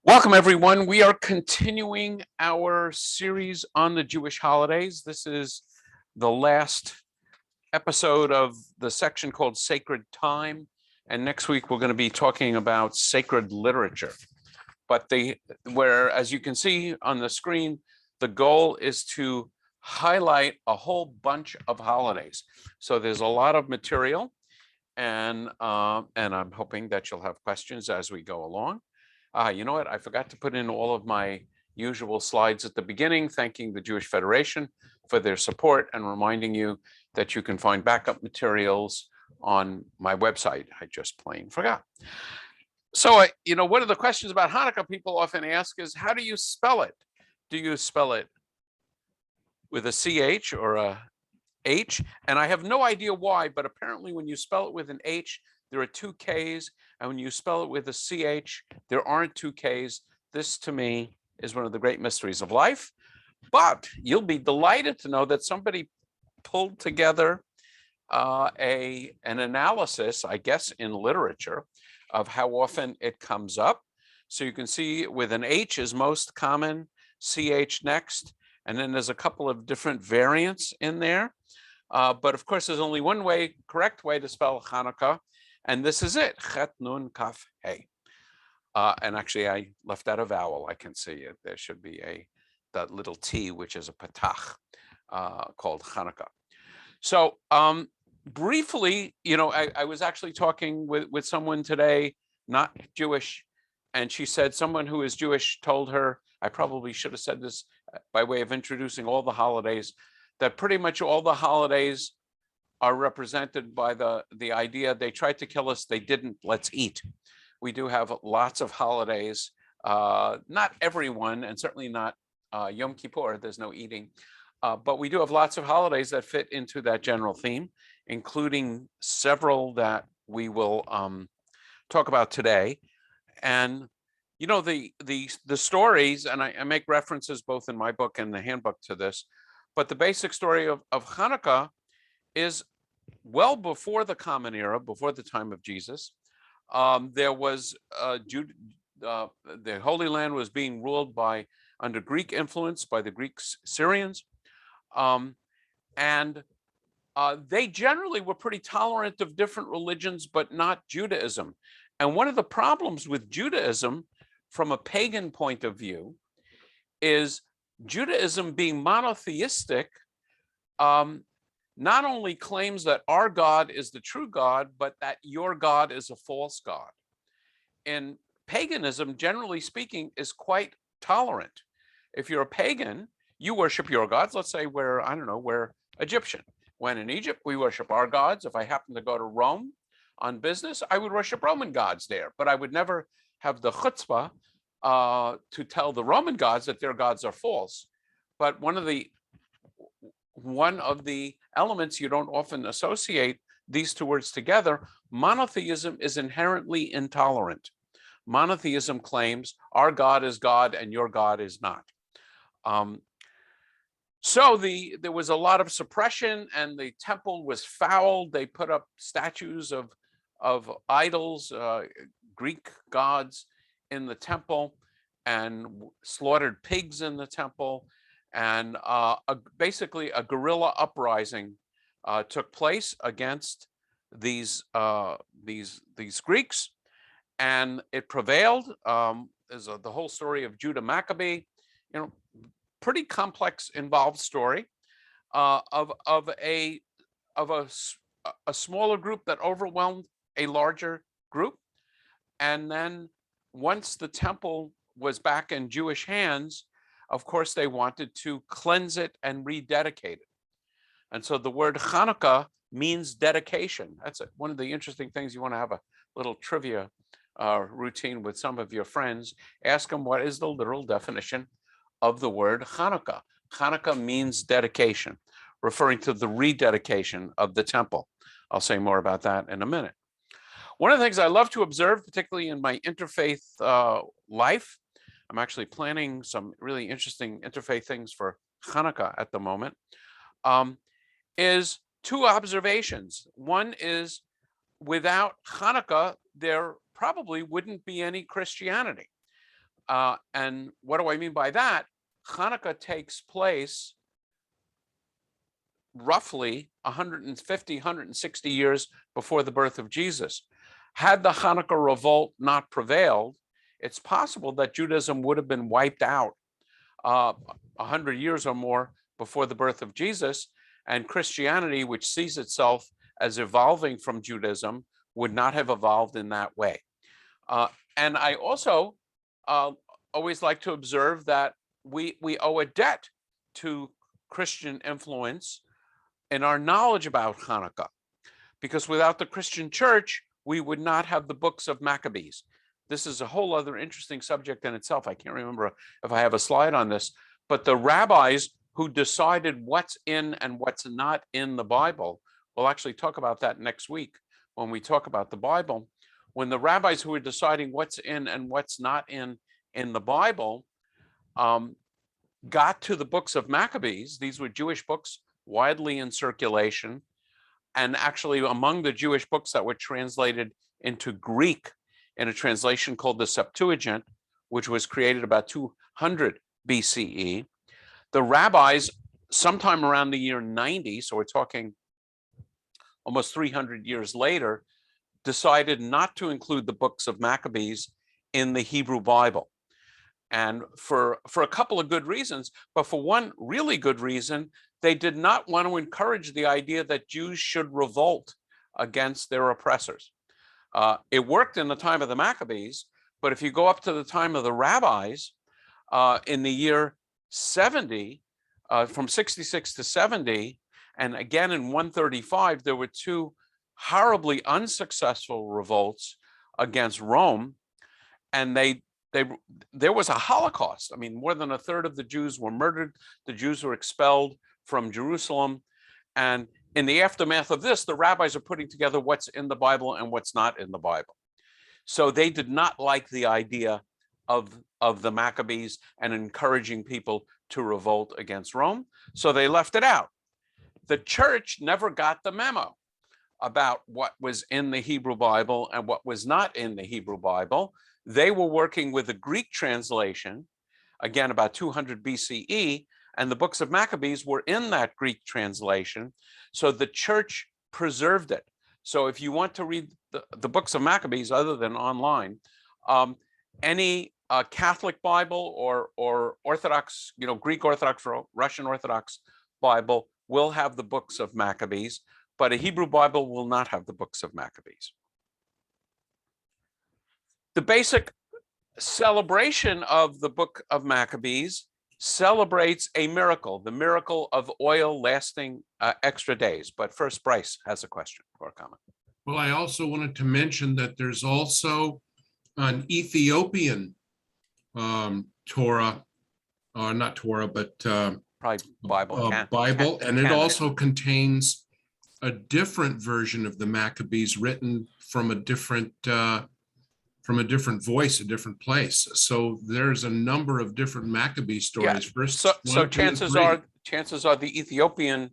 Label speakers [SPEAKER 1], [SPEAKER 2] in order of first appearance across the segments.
[SPEAKER 1] Welcome, everyone. We are continuing our series on the Jewish holidays. This is the last episode of the section called Sacred Time. And next week, we're going to be talking about sacred literature. But as you can see on the screen, the goal is to highlight a whole bunch of holidays. So there's a lot of material, and I'm hoping that you'll have questions as we go along. You know what? I forgot to put in all of my usual slides at the beginning, thanking the Jewish Federation for their support and reminding you that you can find backup materials on my website. I just plain forgot. So, one of the questions about Hanukkah people often ask is, how do you spell it? Do you spell it with a CH or a H? And I have no idea why, but apparently when you spell it with an H, there are two Ks, and when you spell it with a CH, there aren't two Ks. This, to me, is one of the great mysteries of life. But you'll be delighted to know that somebody pulled together an analysis, I guess, in literature of how often it comes up. So you can see with an H is most common, CH next, and then there's a couple of different variants in there. But of course, there's only one correct way to spell Hanukkah, and this is it, Chet Nun Kaf Hey. And actually, I left out a vowel. I can see it. There should be that little T, which is a patach, called Hanukkah. So briefly, I was actually talking with someone today, not Jewish, and she said someone who is Jewish told her, I probably should have said this by way of introducing all the holidays, that pretty much all the holidays are represented by the idea they tried to kill us, they didn't, let's eat. We do have lots of holidays, not everyone, and certainly not Yom Kippur, there's no eating, but we do have lots of holidays that fit into that general theme, including several that we will talk about today. And the stories, and I make references both in my book and the handbook to this, but the basic story of Hanukkah is well before the Common Era, before the time of Jesus. There was the Holy Land was being ruled under Greek influence by the Greek Syrians, and they generally were pretty tolerant of different religions, but not Judaism. And one of the problems with Judaism, from a pagan point of view, is Judaism being monotheistic. Not only claims that our God is the true God, but that your God is a false God. And paganism, generally speaking, is quite tolerant. If you're a pagan, you worship your gods. Let's say we're Egyptian. When in Egypt, we worship our gods. If I happen to go to Rome on business, I would worship Roman gods there, but I would never have the chutzpah to tell the Roman gods that their gods are false. But one of the elements you don't often associate these two words together, monotheism is inherently intolerant. Monotheism claims our God is God and your God is not. So there was a lot of suppression, and the temple was fouled. They put up statues of idols, Greek gods, in the temple, and slaughtered pigs in the temple. And basically a guerrilla uprising took place against these Greeks, and it prevailed. There's the whole story of Judah Maccabee, pretty complex, involved story of a smaller group that overwhelmed a larger group, and then once the temple was back in Jewish hands, of course, they wanted to cleanse it and rededicate it. And so the word Chanukah means dedication. That's one of the interesting things. You want to have a little trivia routine with some of your friends. Ask them what is the literal definition of the word Chanukah. Chanukah means dedication, referring to the rededication of the temple. I'll say more about that in a minute. One of the things I love to observe, particularly in my interfaith life, I'm actually planning some really interesting interfaith things for Hanukkah at the moment, is two observations. One is, without Hanukkah, there probably wouldn't be any Christianity. And what do I mean by that? Hanukkah takes place roughly 150, 160 years before the birth of Jesus. Had the Hanukkah revolt not prevailed, it's possible that Judaism would have been wiped out 100 years or more before the birth of Jesus, and Christianity, which sees itself as evolving from Judaism, would not have evolved in that way. And I also always like to observe that we owe a debt to Christian influence in our knowledge about Hanukkah, because without the Christian church, we would not have the books of Maccabees. This is a whole other interesting subject in itself. I can't remember if I have a slide on this, but the rabbis who decided what's in and what's not in the Bible, we'll actually talk about that next week when we talk about the Bible. When the rabbis who were deciding what's in and what's not in the Bible got to the books of Maccabees, these were Jewish books widely in circulation, and actually among the Jewish books that were translated into Greek in a translation called the Septuagint, which was created about 200 BCE, the rabbis, sometime around the year 90, so we're talking almost 300 years later, decided not to include the books of Maccabees in the Hebrew Bible. And for a couple of good reasons, but for one really good reason, they did not want to encourage the idea that Jews should revolt against their oppressors. It worked in the time of the Maccabees, but if you go up to the time of the rabbis, in the year 70, from 66 to 70, and again in 135, there were two horribly unsuccessful revolts against Rome, and there was a Holocaust. I mean, more than a third of the Jews were murdered. The Jews were expelled from Jerusalem. And in the aftermath of this, the rabbis are putting together what's in the Bible and what's not in the Bible. So they did not like the idea of the Maccabees and encouraging people to revolt against Rome. So they left it out. The church never got the memo about what was in the Hebrew Bible and what was not in the Hebrew Bible. They were working with a Greek translation, again, about 200 BCE, and the books of Maccabees were in that Greek translation. So the church preserved it. So if you want to read the books of Maccabees other than online, any Catholic Bible or Orthodox, Greek Orthodox or Russian Orthodox Bible will have the books of Maccabees, but a Hebrew Bible will not have the books of Maccabees. The basic celebration of the book of Maccabees celebrates a miracle, the miracle of oil lasting extra days. But first, Bryce has a question or a comment.
[SPEAKER 2] Well, I also wanted to mention that there's also an Ethiopian Torah, not Torah, but
[SPEAKER 1] probably Bible.
[SPEAKER 2] Bible, and it also contains a different version of the Maccabees written from a different voice, a different place. So there's a number of different Maccabee stories.
[SPEAKER 1] Yeah. So chances are the Ethiopian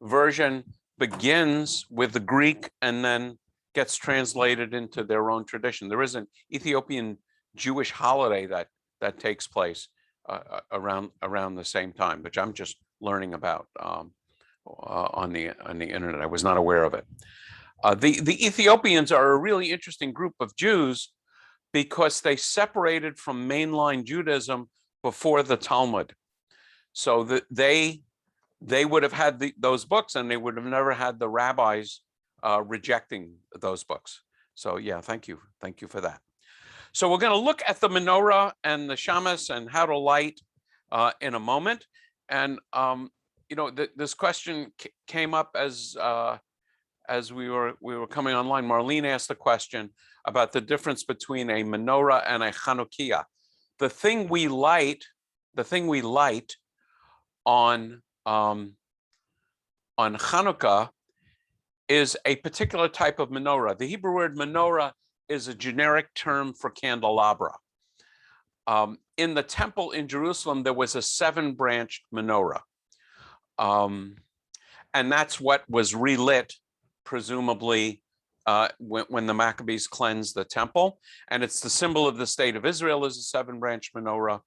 [SPEAKER 1] version begins with the Greek and then gets translated into their own tradition. There is an Ethiopian Jewish holiday that takes place around the same time, which I'm just learning about on the internet. I was not aware of it. The Ethiopians are a really interesting group of Jews because they separated from mainline Judaism before the Talmud. So they would have had those books, and they would have never had the rabbis rejecting those books. So yeah, thank you for that. So we're going to look at the menorah and the shamas and how to light in a moment. And this question came up as we were coming online. Marlene asked the question about the difference between a menorah and a Hanukiah. The thing we light on Chanukah is a particular type of menorah. The Hebrew word menorah is a generic term for candelabra. In the temple in Jerusalem, there was a 7-branched menorah. And that's what was relit, presumably, when the Maccabees cleansed the temple. And it's the symbol of the state of Israel is a 7-branch menorah.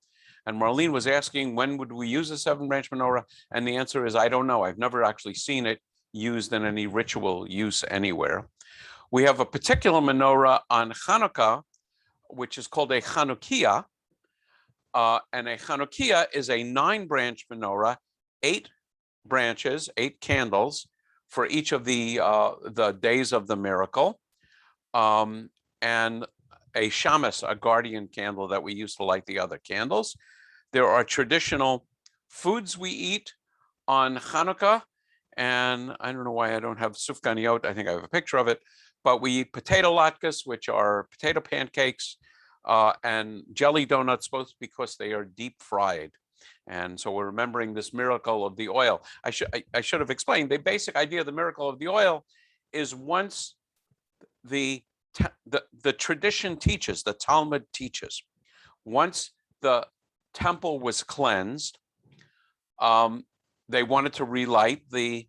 [SPEAKER 1] And Marlene was asking, when would we use a 7-branch menorah? And the answer is, I don't know. I've never actually seen it used in any ritual use anywhere. We have a particular menorah on Chanukah, which is called a Hanukiah. And a Hanukiah is a 9-branch menorah, 8 branches, 8 candles for each of the days of the miracle, and a shamus, a guardian candle that we use to light the other candles. There are traditional foods we eat on Hanukkah, and I don't know why I don't have sufganiyot. I think I have a picture of it, but we eat potato latkes, which are potato pancakes, and jelly donuts, both because they are deep fried. And so we're remembering this miracle of the oil. I should have explained the basic idea of the miracle of the oil is once the tradition teaches, the Talmud teaches, once the temple was cleansed, they wanted to relight the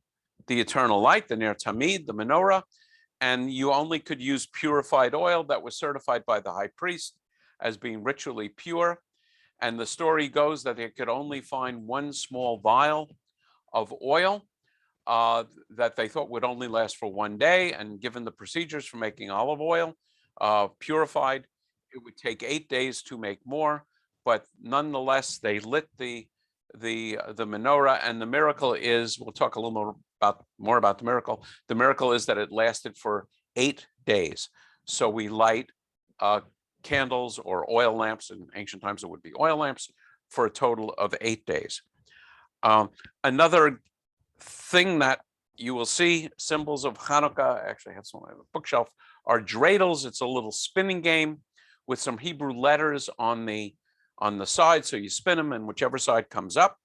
[SPEAKER 1] eternal light, the Ner Tamid, the menorah, and you only could use purified oil that was certified by the high priest as being ritually pure. And the story goes that they could only find one small vial of oil that they thought would only last for one day. And given the procedures for making olive oil purified, it would take 8 days to make more. But nonetheless, they lit the menorah, and the miracle is, we'll talk a little more about the miracle. The miracle is that it lasted for 8 days. So we light candles or oil lamps. In ancient times, it would be oil lamps for a total of 8 days. Another thing that you will see, symbols of Hanukkah, actually I have some on the bookshelf, are dreidels. It's a little spinning game with some Hebrew letters on the side. So you spin them, and whichever side comes up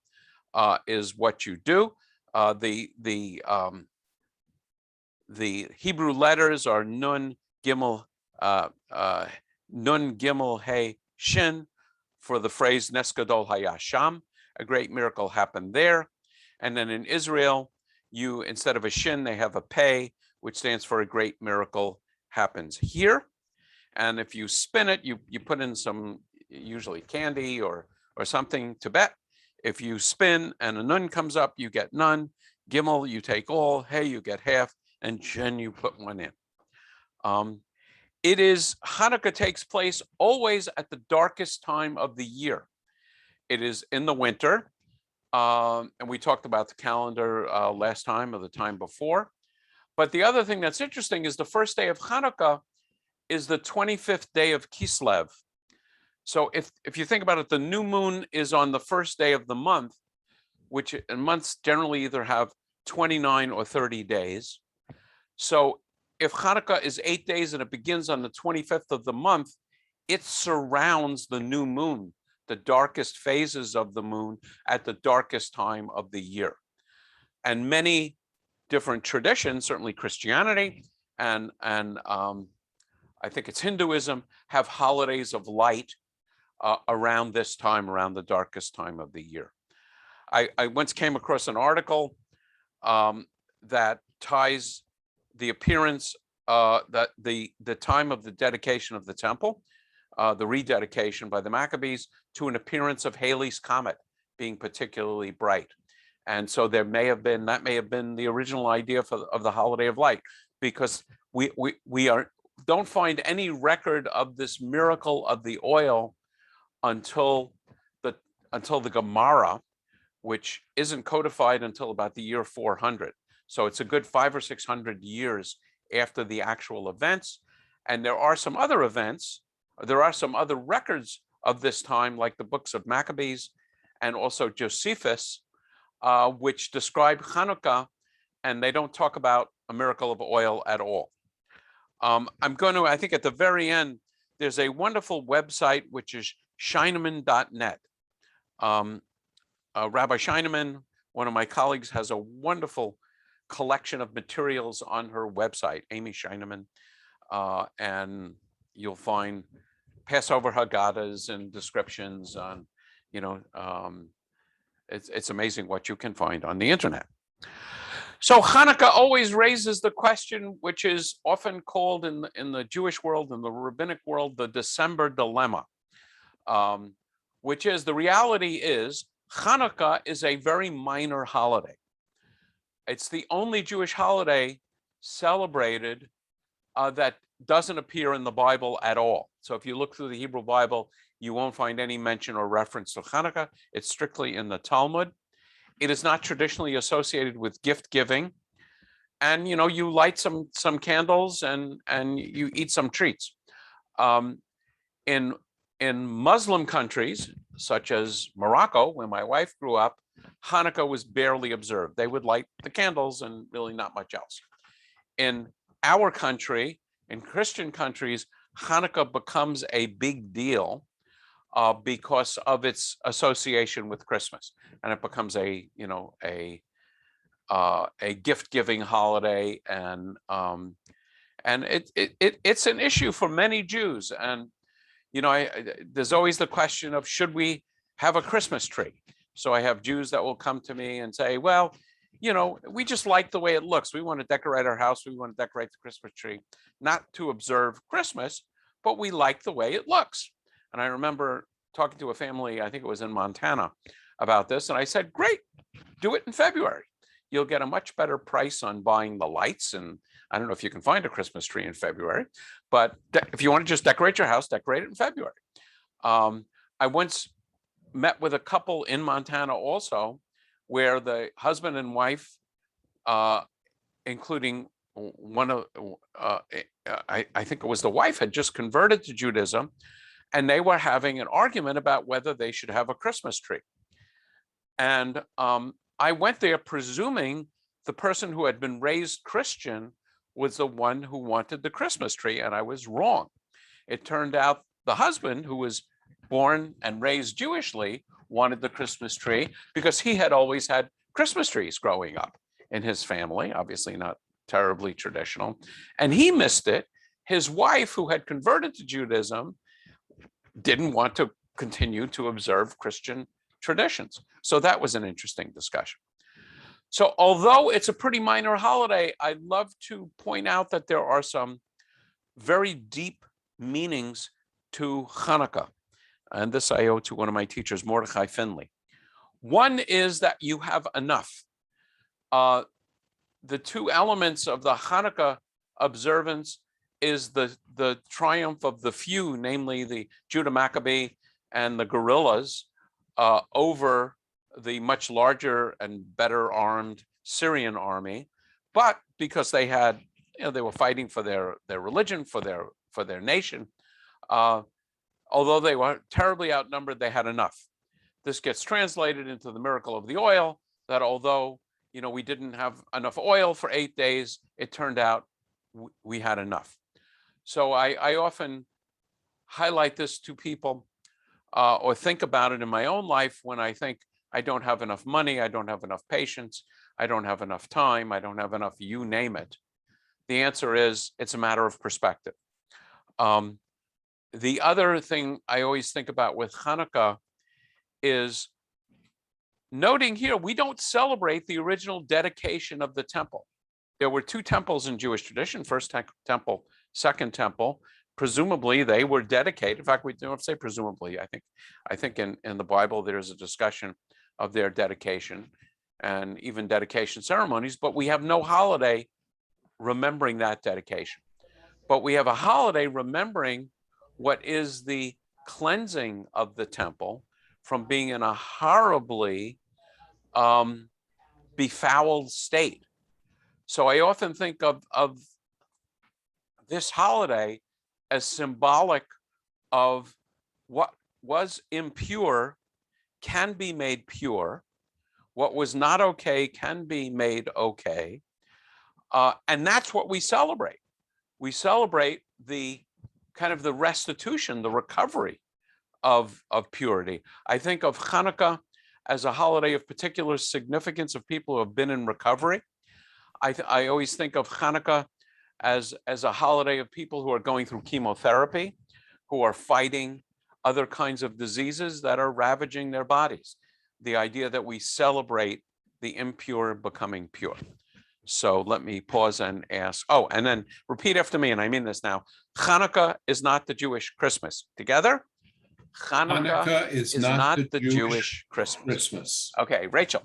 [SPEAKER 1] is what you do. The Hebrew letters are Nun, Gimel, Nun, Gimel, Hey, Shin, for the phrase Nes Gadol Hayasham, a great miracle happened there. And then in Israel, instead of a Shin, they have a Pei, which stands for a great miracle happens here. And if you spin it, you put in some, usually candy or something to bet. If you spin and a nun comes up, you get none. Gimel, you take all. Hey, you get half. And Shin, you put one in. Hanukkah takes place always at the darkest time of the year. It is in the winter. And we talked about the calendar last time or the time before. But the other thing that's interesting is the first day of Hanukkah is the 25th day of Kislev. So if you think about it, the new moon is on the first day of the month, which months generally either have 29 or 30 days. So if Hanukkah is 8 days and it begins on the 25th of the month, it surrounds the new moon, the darkest phases of the moon at the darkest time of the year. And many different traditions, certainly Christianity and I think it's Hinduism, have holidays of light around this time, around the darkest time of the year. I once came across an article that ties the appearance, that the time of the dedication of the temple, the rededication by the Maccabees, to an appearance of Halley's Comet being particularly bright. And so that may have been the original idea of the holiday of light, because we don't find any record of this miracle of the oil until the Gemara, which isn't codified until about the year 400. So it's a good 500 or 600 years after the actual events. And there are some other events, there are some other records of this time, like the books of Maccabees and also Josephus, which describe Chanukah, and they don't talk about a miracle of oil at all. I think at the very end, there's a wonderful website, which is Scheineman.net. Rabbi Scheineman, one of my colleagues, has a wonderful collection of materials on her website, Amy Scheineman, and you'll find Passover Haggadahs and descriptions on, it's amazing what you can find on the internet. So Hanukkah always raises the question, which is often called in the Jewish world, in the rabbinic world, the December dilemma, which is the reality is Hanukkah is a very minor holiday. It's the only Jewish holiday celebrated that doesn't appear in the Bible at all. So if you look through the Hebrew Bible, you won't find any mention or reference to Hanukkah. It's strictly in the Talmud. It is not traditionally associated with gift giving. And you light some candles and you eat some treats. In Muslim countries, such as Morocco, where my wife grew up, Hanukkah was barely observed. They would light the candles and really not much else. In our country, in Christian countries, Hanukkah becomes a big deal because of its association with Christmas, and it becomes a gift-giving holiday, and it's an issue for many Jews. And there's always the question of, should we have a Christmas tree? So I have Jews that will come to me and say, well, we just like the way it looks. We want to decorate our house. We want to decorate the Christmas tree, not to observe Christmas, but we like the way it looks. And I remember talking to a family, I think it was in Montana, about this. And I said, great, do it in February. You'll get a much better price on buying the lights. And I don't know if you can find a Christmas tree in February, but if you want to just decorate your house, decorate it in February. I once met with a couple in Montana also, where the husband and wife, including one of, I think it was the wife, had just converted to Judaism, and they were having an argument about whether they should have a Christmas tree. And I went there presuming the person who had been raised Christian was the one who wanted the Christmas tree, and I was wrong. It turned out the husband, who was born and raised Jewishly, wanted the Christmas tree because he had always had Christmas trees growing up in his family, obviously not terribly traditional, and he missed it. His wife, who had converted to Judaism, didn't want to continue to observe Christian traditions. So that was an interesting discussion. So although it's a pretty minor holiday, I'd love to point out that there are some very deep meanings to Hanukkah. And this I owe to one of my teachers, Mordechai Finley. One is that you have enough. The two elements of the Hanukkah observance is the triumph of the few, namely the Judah Maccabee and the guerrillas, over the much larger and better armed Syrian army. But because they had, they were fighting for their religion, for their nation, although they were terribly outnumbered, they had enough. This gets translated into the miracle of the oil, that although we didn't have enough oil for 8 days, it turned out we had enough. So I often highlight this to people or think about it in my own life when I think I don't have enough money, I don't have enough patience, I don't have enough time, I don't have enough, you name it. The answer is, it's a matter of perspective. The other thing I always think about with Hanukkah is noting here, we don't celebrate the original dedication of the temple. There were two temples in Jewish tradition, first temple, second temple. Presumably they were dedicated. In fact, we don't say presumably. I think in the Bible, there's a discussion of their dedication and even dedication ceremonies, but we have no holiday remembering that dedication. But we have a holiday remembering what is the cleansing of the temple from being in a horribly befouled state. So I often think of this holiday as symbolic of what was impure can be made pure, what was not okay can be made okay, and that's what we celebrate. We celebrate the kind of the restitution, the recovery of purity. I think of Hanukkah as a holiday of particular significance of people who have been in recovery. I always think of Hanukkah as a holiday of people who are going through chemotherapy, who are fighting other kinds of diseases that are ravaging their bodies. The idea that we celebrate the impure becoming pure. So let me pause and ask. Oh, and then repeat after me, and I mean this now. Hanukkah is not the Jewish Christmas. Together?
[SPEAKER 2] Hanukkah is not the
[SPEAKER 1] Jewish
[SPEAKER 2] Christmas.
[SPEAKER 1] Christmas. Okay, Rachel.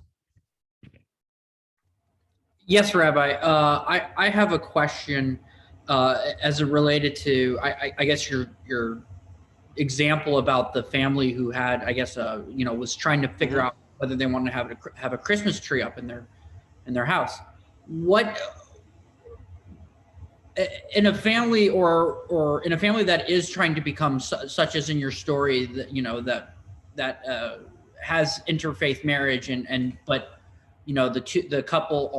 [SPEAKER 3] Yes, Rabbi. I have a question as it related to I guess your example about the family who had was trying to figure out whether they wanted to have a Christmas tree up in their house. What in a family or in a family that is trying to become such as in your story that has interfaith marriage but the couple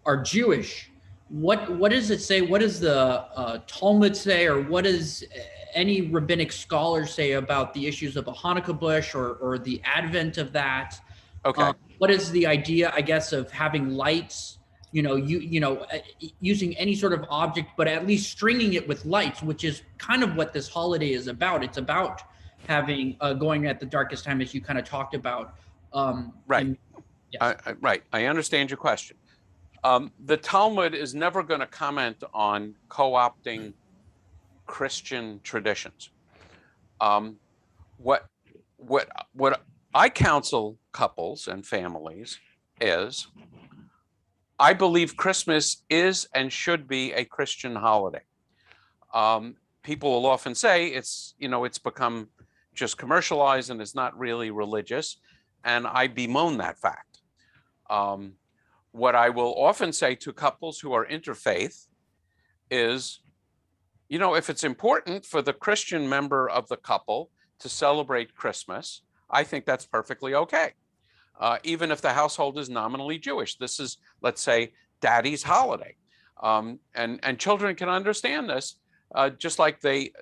[SPEAKER 3] are Jewish. What does it say? What does the Talmud say, or what does any rabbinic scholar say about the issues of a Hanukkah bush or the advent of that?
[SPEAKER 1] Okay.
[SPEAKER 3] What is the idea, I guess, of having lights? Using any sort of object, but at least stringing it with lights, which is kind of what this holiday is about. It's about having going at the darkest time, as you kind of talked about.
[SPEAKER 1] Right.
[SPEAKER 3] Yes.
[SPEAKER 1] Right. I understand your question. The Talmud is never going to comment on co-opting Christian traditions. What I counsel couples and families is, I believe Christmas is and should be a Christian holiday. People will often say it's become just commercialized and it's not really religious, and I bemoan that fact. What I will often say to couples who are interfaith is, if it's important for the Christian member of the couple to celebrate Christmas, I think that's perfectly okay. Even if the household is nominally Jewish. This is, let's say, daddy's holiday. And children can understand this, just like the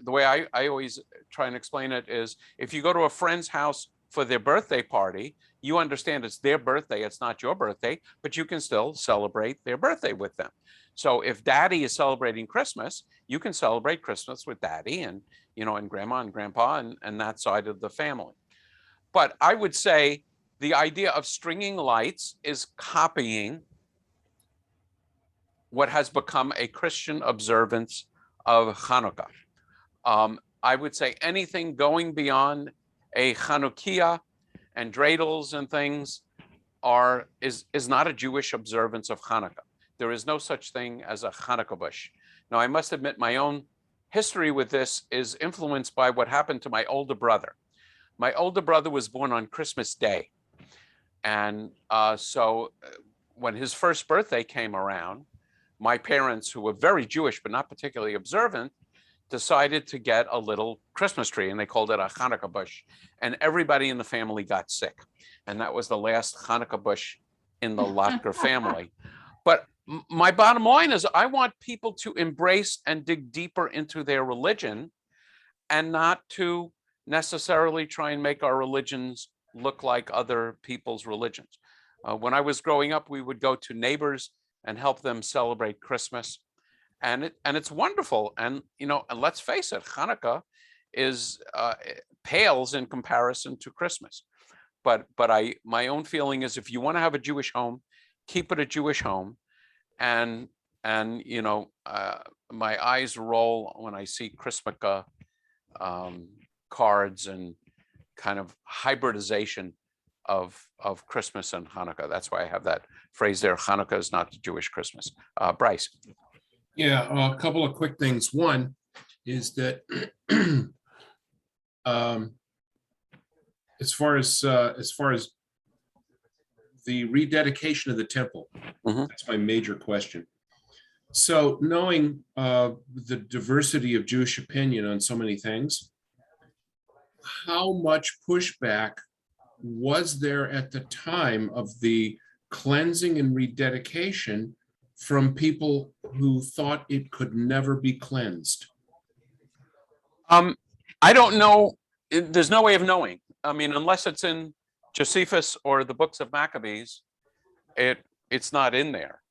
[SPEAKER 1] way I always try and explain it is, if you go to a friend's house for their birthday party, you understand it's their birthday, it's not your birthday, but you can still celebrate their birthday with them. So if daddy is celebrating Christmas, you can celebrate Christmas with daddy and grandma and grandpa and that side of the family. But I would say the idea of stringing lights is copying what has become a Christian observance of Hanukkah. I would say anything going beyond a Hanukiah and dreidels and things is not a Jewish observance of Hanukkah. There is no such thing as a Hanukkah bush. Now, I must admit my own history with this is influenced by what happened to my older brother. My older brother was born on Christmas Day. And so when his first birthday came around, my parents, who were very Jewish but not particularly observant, decided to get a little Christmas tree, and they called it a Hanukkah bush. And everybody in the family got sick. And that was the last Hanukkah bush in the Lotker family. But my bottom line is, I want people to embrace and dig deeper into their religion and not to necessarily try and make our religions look like other people's religions. When I was growing up, we would go to neighbors and help them celebrate Christmas. And it's wonderful. And, and let's face it, Hanukkah is pales in comparison to Christmas. But my own feeling is, if you want to have a Jewish home, keep it a Jewish home. And my eyes roll when I see Chrismukkah cards and kind of hybridization of Christmas and Hanukkah. That's why I have that phrase there. Hanukkah is not the Jewish Christmas. Bryce.
[SPEAKER 2] Yeah, a couple of quick things. One is that as far as the rededication of the temple, that's my major question. So knowing the diversity of Jewish opinion on so many things, how much pushback was there at the time of the cleansing and rededication from people who thought it could never be cleansed?
[SPEAKER 1] I don't know. There's no way of knowing. I mean, unless it's in Josephus or the books of Maccabees, it's not in there.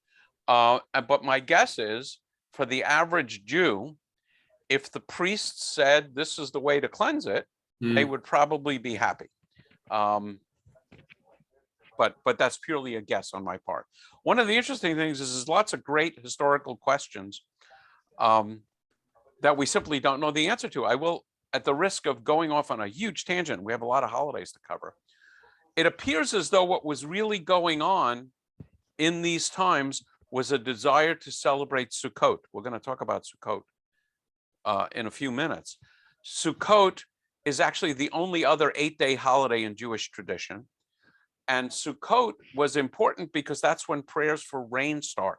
[SPEAKER 1] But my guess is, for the average Jew, if the priest said this is the way to cleanse it, they would probably be happy. but that's purely a guess on my part. One of the interesting things is there's lots of great historical questions that we simply don't know the answer to. I will, at the risk of going off on a huge tangent, we have a lot of holidays to cover. It appears as though what was really going on in these times was a desire to celebrate Sukkot. We're going to talk about Sukkot in a few minutes. Sukkot is actually the only other 8-day holiday in Jewish tradition. And Sukkot was important because that's when prayers for rain start.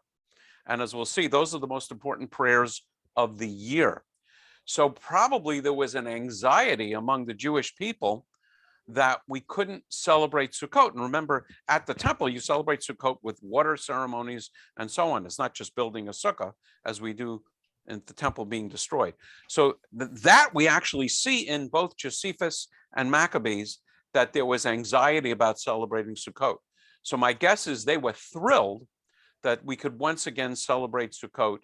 [SPEAKER 1] And as we'll see, those are the most important prayers of the year. So probably there was an anxiety among the Jewish people that we couldn't celebrate Sukkot. And remember, at the temple, you celebrate Sukkot with water ceremonies and so on. It's not just building a sukkah as we do in the temple being destroyed. So that we actually see in both Josephus and Maccabees, that there was anxiety about celebrating Sukkot. So my guess is they were thrilled that we could once again celebrate Sukkot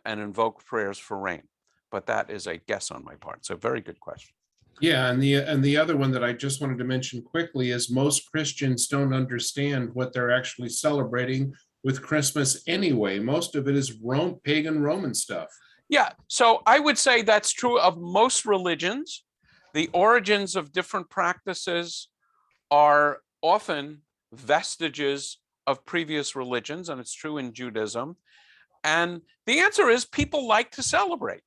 [SPEAKER 1] and invoke prayers for rain. But that is a guess on my part. So very good question.
[SPEAKER 2] Yeah, and the other one that I just wanted to mention quickly is most Christians don't understand what they're actually celebrating with Christmas anyway. Most of it is pagan Roman stuff.
[SPEAKER 1] Yeah, so I would say that's true of most religions. The origins of different practices are often vestiges of previous religions, and it's true in Judaism. And the answer is people like to celebrate.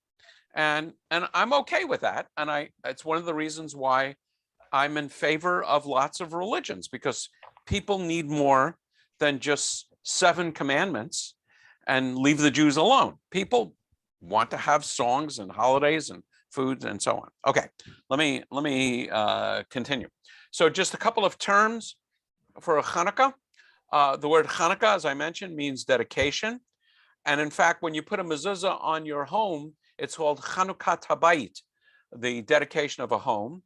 [SPEAKER 1] And I'm okay with that. And it's one of the reasons why I'm in favor of lots of religions, because people need more than just 7 commandments and leave the Jews alone. People want to have songs and holidays and foods and so on. Okay, let me continue. So just a couple of terms for a Hanukkah. The word Hanukkah, as I mentioned, means dedication. And in fact, when you put a mezuzah on your home, it's called Chanukat Habayit, the dedication of a home.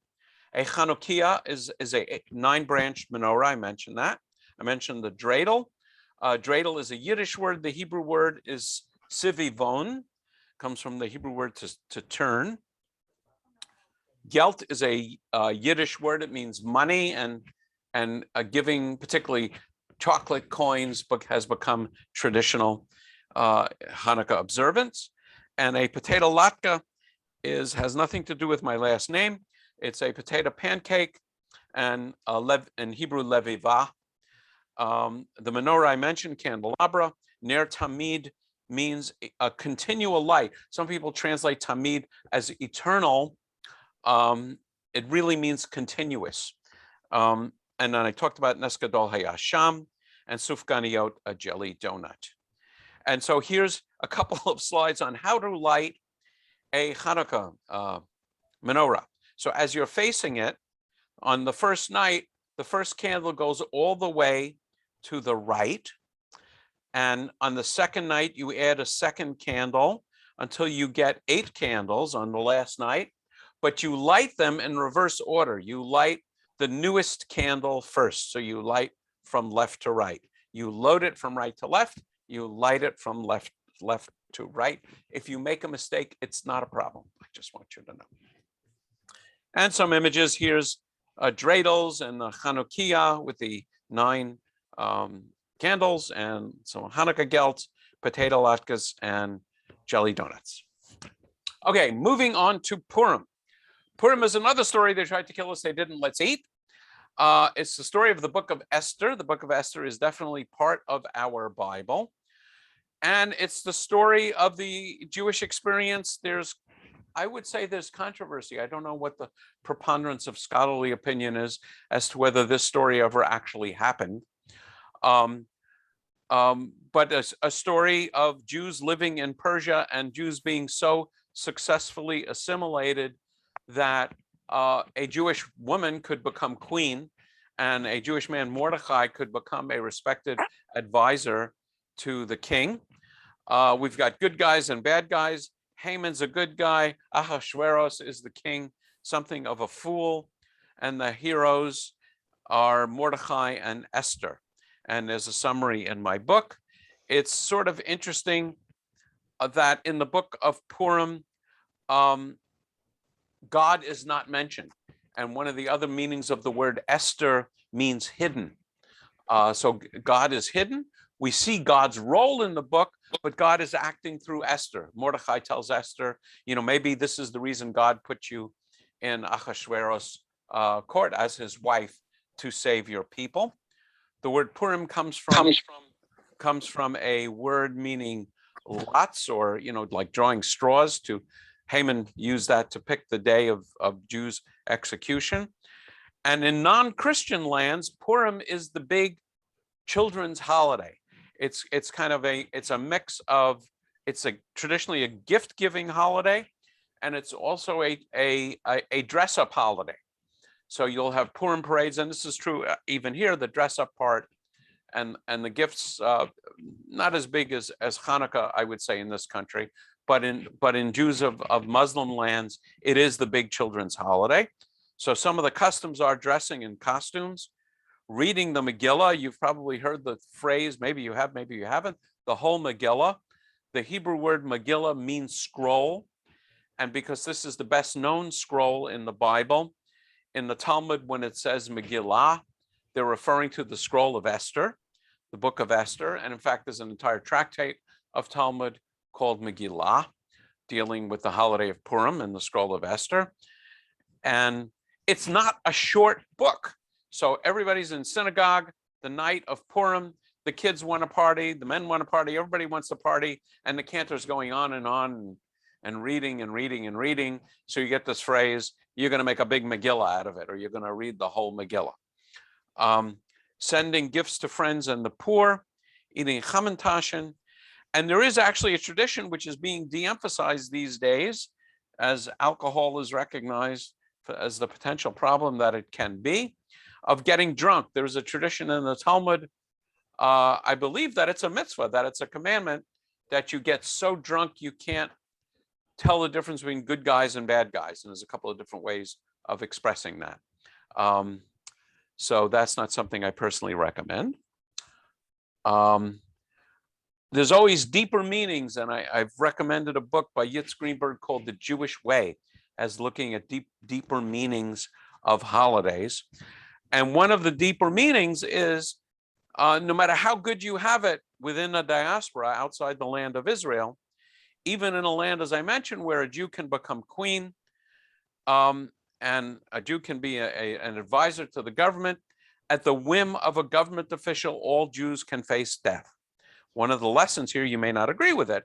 [SPEAKER 1] A Hanukiah is a 9-branched menorah. I mentioned that. I mentioned the dreidel. Dreidel is a Yiddish word. The Hebrew word is sivivon, comes from the Hebrew word to turn. Gelt is a Yiddish word. It means money, and giving, particularly chocolate coins, has become traditional Hanukkah observance. And a potato latke has nothing to do with my last name. It's a potato pancake, and in Hebrew levivah. The menorah I mentioned, candelabra. Ner tamid means a continual light. Some people translate tamid as eternal. It really means continuous. And then I talked about Neskadol Hayasham and Sufganiyot, a jelly donut. And so here's a couple of slides on how to light a Hanukkah menorah. So as you're facing it, on the first night, the first candle goes all the way to the right. And on the second night, you add a second candle until you get 8 candles on the last night. But you light them in reverse order. You light the newest candle first. So you light from left to right. You load it from right to left. You light it from left to right. If you make a mistake, it's not a problem. I just want you to know. And some images. Here's dreidels and the Hanukiah with the 9 candles, and some Hanukkah gelts, potato latkes, and jelly donuts. Okay, moving on to Purim. Purim is another story. They tried to kill us. They didn't. Let's eat. It's the story of the book of Esther. The book of Esther is definitely part of our Bible. And it's the story of the Jewish experience. I would say there's controversy. I don't know what the preponderance of scholarly opinion is as to whether this story ever actually happened. But a story of Jews living in Persia and Jews being so successfully assimilated that a Jewish woman could become queen, and a Jewish man, Mordechai, could become a respected advisor to the king. We've got good guys and bad guys. Haman's a good guy. Ahasuerus is the king, something of a fool. And the heroes are Mordechai and Esther. And there's a summary in my book. It's sort of interesting that in the book of Purim, God is not mentioned. And one of the other meanings of the word Esther means hidden. So God is hidden. We see God's role in the book, but God is acting through Esther. Mordecai tells Esther, maybe this is the reason God put you in Ahasuerus' court as his wife to save your people. The word Purim comes from a word meaning lots, or like drawing straws. To Haman used that to pick the day of Jews' execution. And in non-Christian lands, Purim is the big children's holiday. It's a mix of, it's traditionally a gift-giving holiday, and it's also a dress-up holiday. So you'll have Purim parades, and this is true even here, the dress-up part and the gifts, not as big as Hanukkah, I would say, in this country, but in Jews of Muslim lands, it is the big children's holiday. So some of the customs are dressing in costumes, reading the Megillah. You've probably heard the phrase, maybe you have, maybe you haven't, the whole Megillah. The Hebrew word Megillah means scroll. And because this is the best known scroll in the Bible, in the Talmud, when it says Megillah, they're referring to the scroll of Esther, the book of Esther. And in fact, there's an entire tractate of Talmud called Megillah, dealing with the holiday of Purim and the scroll of Esther. And it's not a short book. So everybody's in synagogue the night of Purim. The kids want to party, the men want to party, everybody wants to party, and the cantor's going on and reading and reading and reading. So you get this phrase, you're going to make a big Megillah out of it, or you're going to read the whole Megillah. Sending gifts to friends and the poor, eating chamantashen. And there is actually a tradition which is being de-emphasized these days, as alcohol is recognized as the potential problem that it can be, of getting drunk. There's a tradition in the Talmud, I believe that it's a mitzvah, that it's a commandment, that you get so drunk you can't tell the difference between good guys and bad guys. And there's a couple of different ways of expressing that. So that's not something I personally recommend. There's always deeper meanings, and I've recommended a book by Yitz Greenberg called The Jewish Way, as looking at deeper meanings of holidays. And one of the deeper meanings is, no matter how good you have it within a diaspora outside the land of Israel, even in a land, as I mentioned, where a Jew can become queen, and a Jew can be an advisor to the government, at the whim of a government official, all Jews can face death. One of the lessons here, you may not agree with it,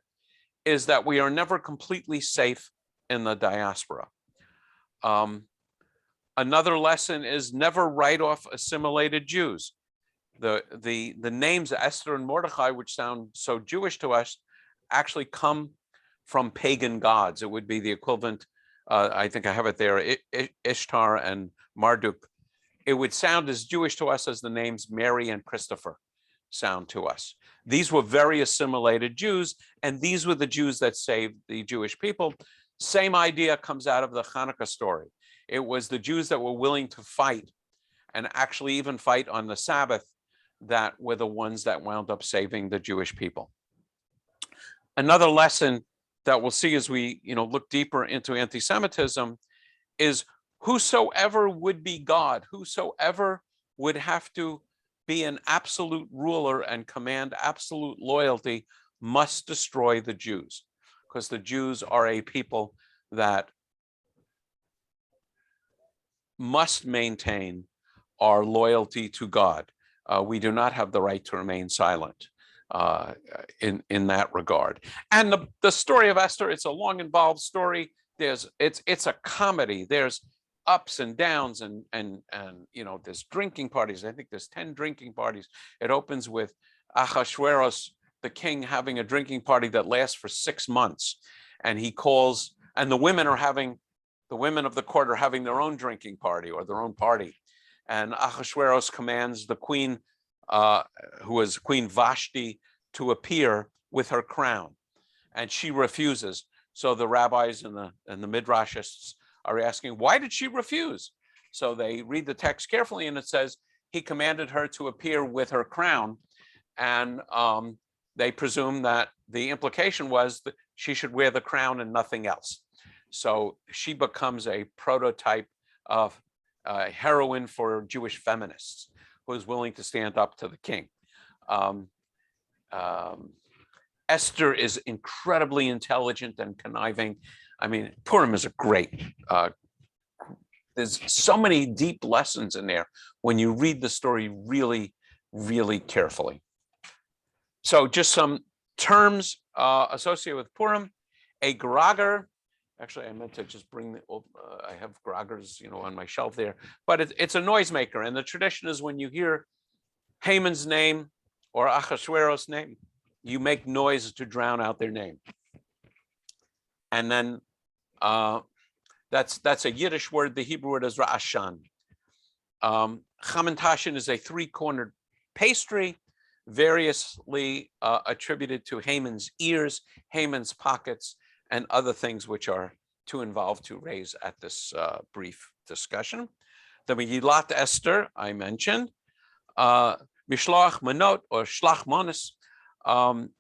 [SPEAKER 1] is that we are never completely safe in the diaspora. Another lesson is never write off assimilated Jews. The names Esther and Mordecai, which sound so Jewish to us, actually come from pagan gods. It would be the equivalent, I think I have it there, Ishtar and Marduk. It would sound as Jewish to us as the names Mary and Christopher sound to us. These were very assimilated Jews, and these were the Jews that saved the Jewish people. Same idea comes out of the Chanukah story. It was the Jews that were willing to fight, and actually even fight on the Sabbath, that were the ones that wound up saving the Jewish people. Another lesson that we'll see as we look deeper into anti-Semitism is whosoever would be God, whosoever would have to be an absolute ruler and command absolute loyalty, must destroy the Jews, because the Jews are a people that must maintain our loyalty to God. We do not have the right to remain silent in that regard. And the story of Esther, it's a long, involved story. It's a comedy. There's ups and downs, and there's drinking parties. I think there's 10 drinking parties. It opens with Ahasuerus, the king, having a drinking party that lasts for 6 months, and he calls, and the women of the court are having their own drinking party, or their own party, and Ahasuerus commands the queen, who is Queen Vashti, to appear with her crown, and she refuses. So the rabbis and the midrashists are asking, why did she refuse? So they read the text carefully, and it says he commanded her to appear with her crown, and they presume that the implication was that she should wear the crown and nothing else. So she becomes a prototype of heroine for Jewish feminists, who is willing to stand up to the king. Esther is incredibly intelligent and conniving. I mean, Purim is a great, there's so many deep lessons in there when you read the story really, really carefully. So just some terms associated with Purim. A grager, actually I meant to just bring the, I have gragers, on my shelf there, but it's a noisemaker. And the tradition is when you hear Haman's name or Achashverosh's name, you make noise to drown out their name. And then that's a Yiddish word. The Hebrew word is ra'ashan. Chamintashen is a three-cornered pastry, variously attributed to Haman's ears, Haman's pockets, and other things which are too involved to raise at this brief discussion. The Megillat Esther, I mentioned. Mishloach manot or shlach manos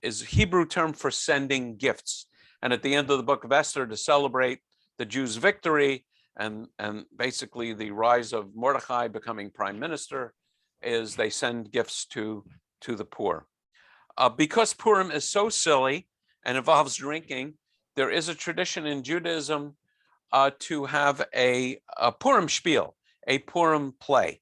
[SPEAKER 1] is a Hebrew term for sending gifts. And at the end of the book of Esther, to celebrate the Jews' victory and basically the rise of Mordechai becoming prime minister, is they send gifts to the poor. Because Purim is so silly and involves drinking, there is a tradition in Judaism to have a Purim spiel, a Purim play.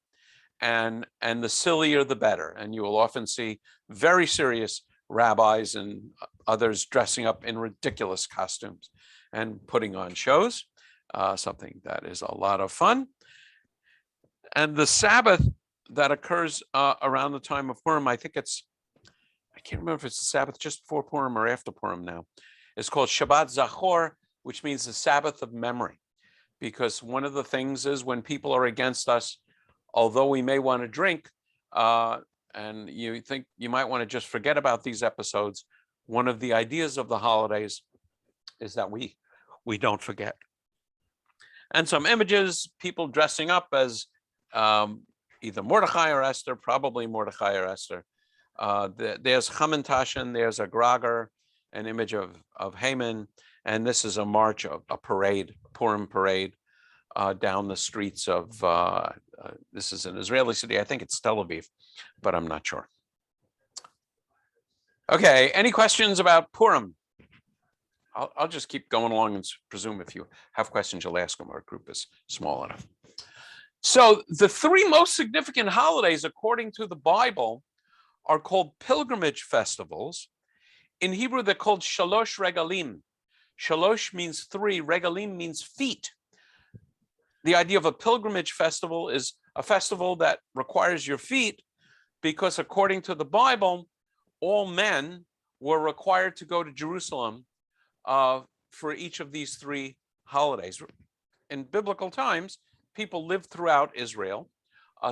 [SPEAKER 1] And the sillier, the better. And you will often see very serious rabbis and others dressing up in ridiculous costumes and putting on shows, something that is a lot of fun. And the Sabbath that occurs around the time of Purim, I can't remember if it's the Sabbath just before Purim or after Purim now, is called Shabbat Zachor, which means the Sabbath of Memory. Because one of the things is when people are against us, although we may want to drink, and you think you might want to just forget about these episodes, one of the ideas of the holidays is that we don't forget. And some images, people dressing up as either Mordechai or Esther, probably Mordechai or Esther. There's Chamintashen, there's a grager, an image of Haman, and this is a march, a parade, Purim parade, down the streets of, this is an Israeli city, I think it's Tel Aviv, but I'm not sure. Okay, any questions about Purim? I'll just keep going along and presume if you have questions, you'll ask them. Our group is small enough. So the three most significant holidays, according to the Bible, are called pilgrimage festivals. In Hebrew, they're called shalosh regalim. Shalosh means three, regalim means feet. The idea of a pilgrimage festival is a festival that requires your feet because according to the Bible, all men were required to go to Jerusalem for each of these three holidays. In biblical times, people lived throughout Israel,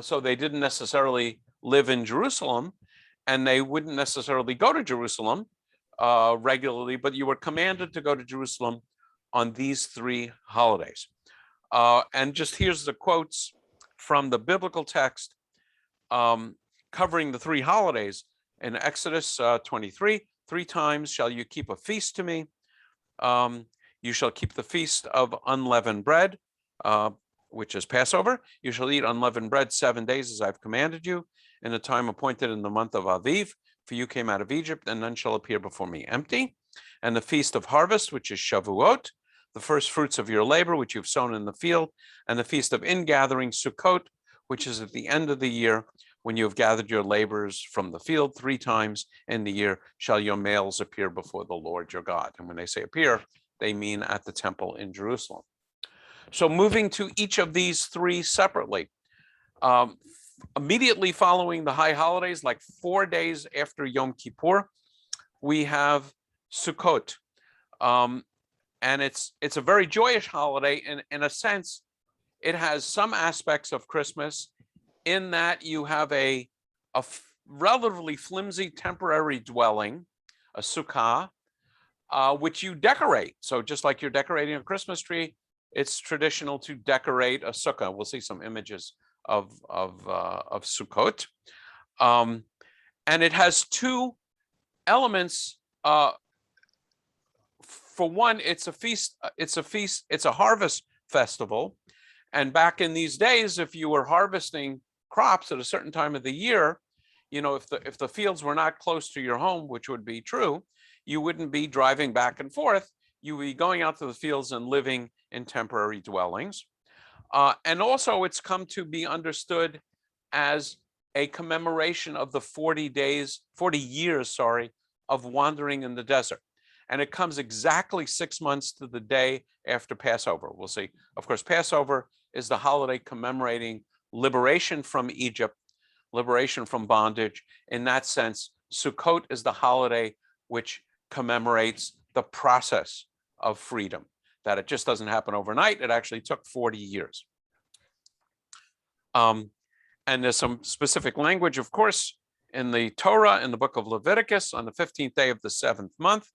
[SPEAKER 1] so they didn't necessarily live in Jerusalem, and they wouldn't necessarily go to Jerusalem regularly, but you were commanded to go to Jerusalem on these three holidays. And just here's the quotes from the biblical text covering the three holidays. In Exodus 23, 3 times shall you keep a feast to me. You shall keep the feast of unleavened bread, which is Passover. You shall eat unleavened bread 7 days as I've commanded you in the time appointed in the month of Aviv. For you came out of Egypt, and none shall appear before me empty. And the feast of harvest, which is Shavuot, the first fruits of your labor, which you've sown in the field, and the feast of ingathering, Sukkot, which is at the end of the year, when you have gathered your labors from the field 3 times in the year, shall your males appear before the Lord your God. And when they say appear, they mean at the temple in Jerusalem. So moving to each of these 3 separately, immediately following the high holidays, like 4 days after Yom Kippur, we have Sukkot. And it's a very joyous holiday. In a sense, it has some aspects of Christmas in that you have a relatively flimsy temporary dwelling, a sukkah, which you decorate. So just like you're decorating a Christmas tree, it's traditional to decorate a sukkah. We'll see some images of Sukkot. And it has 2 elements. For one, it's a harvest festival. And back in these days, if you were harvesting crops at a certain time of the year, if the fields were not close to your home, which would be true, you wouldn't be driving back and forth. You would be going out to the fields and living in temporary dwellings. And also it's come to be understood as a commemoration of the 40 years, of wandering in the desert. And it comes exactly 6 months to the day after Passover. We'll see. Of course, Passover is the holiday commemorating liberation from Egypt, liberation from bondage. In that sense, Sukkot is the holiday which commemorates the process of freedom, that it just doesn't happen overnight. It actually took 40 years. And there's some specific language, of course, in the Torah, in the book of Leviticus, on the 15th day of the 7th month.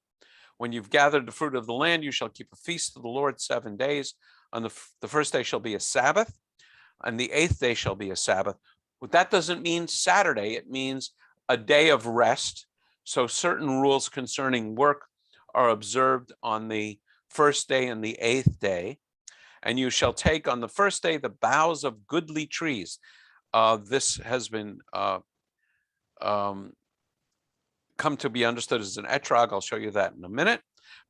[SPEAKER 1] When you've gathered the fruit of the land, you shall keep a feast to the Lord 7 days. On the first day shall be a Sabbath, and the 8th day shall be a Sabbath. But that doesn't mean Saturday. It means a day of rest. So certain rules concerning work are observed on the first day and the 8th day. And you shall take on the first day the boughs of goodly trees. This has been come to be understood as an etrog. I'll show you that in a minute.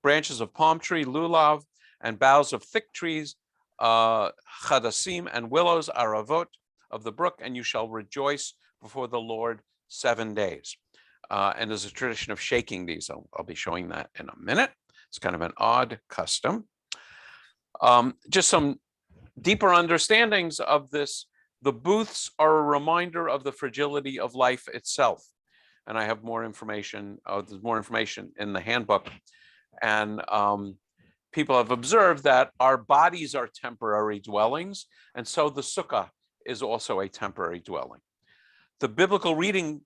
[SPEAKER 1] Branches of palm tree, lulav, and boughs of thick trees, chadasim and willows, aravot of the brook, and you shall rejoice before the Lord 7 days. And there's a tradition of shaking these. I'll be showing that in a minute. It's kind of an odd custom. Just some deeper understandings of this. The booths are a reminder of the fragility of life itself. And I have more information. There's more information in the handbook. And people have observed that our bodies are temporary dwellings. And so the Sukkah is also a temporary dwelling. The biblical reading,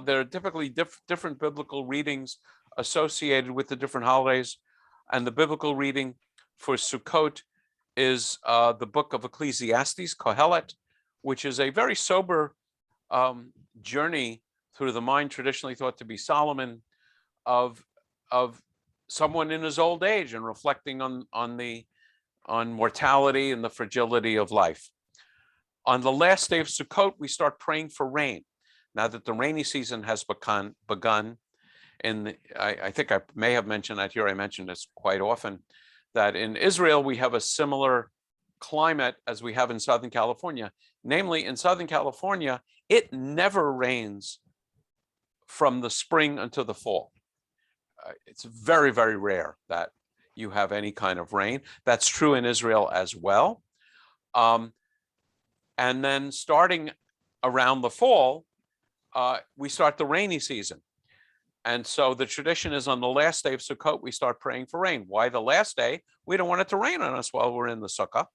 [SPEAKER 1] there are typically different biblical readings associated with the different holidays. And the biblical reading for Sukkot is the book of Ecclesiastes, Kohelet, which is a very sober journey through the mind traditionally thought to be Solomon of someone in his old age and reflecting on mortality and the fragility of life. On the last day of Sukkot, we start praying for rain. Now that the rainy season has begun, and I think I may have mentioned that here. I mentioned this quite often, that in Israel, we have a similar climate as we have in Southern California. Namely, in Southern California, it never rains from the spring until the fall. It's very, very rare that you have any kind of rain. That's true in Israel as well. And then starting around the fall, we start the rainy season. And so the tradition is on the last day of Sukkot, we start praying for rain. Why the last day? We don't want it to rain on us while we're in the Sukkah.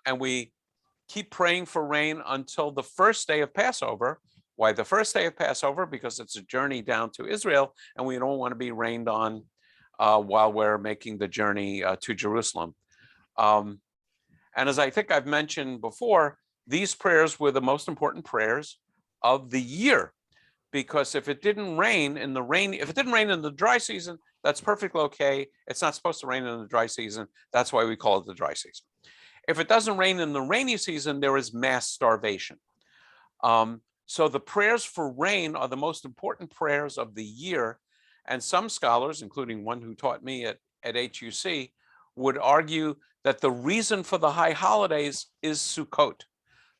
[SPEAKER 1] And we keep praying for rain until the first day of Passover. Why the first day of Passover? Because it's a journey down to Israel, and we don't want to be rained on while we're making the journey to Jerusalem. And as I think I've mentioned before, these prayers were the most important prayers of the year, because if it didn't rain in the dry season, that's perfectly okay. It's not supposed to rain in the dry season. That's why we call it the dry season. If it doesn't rain in the rainy season, there is mass starvation. So the prayers for rain are the most important prayers of the year. And some scholars, including one who taught me at HUC, would argue that the reason for the high holidays is Sukkot.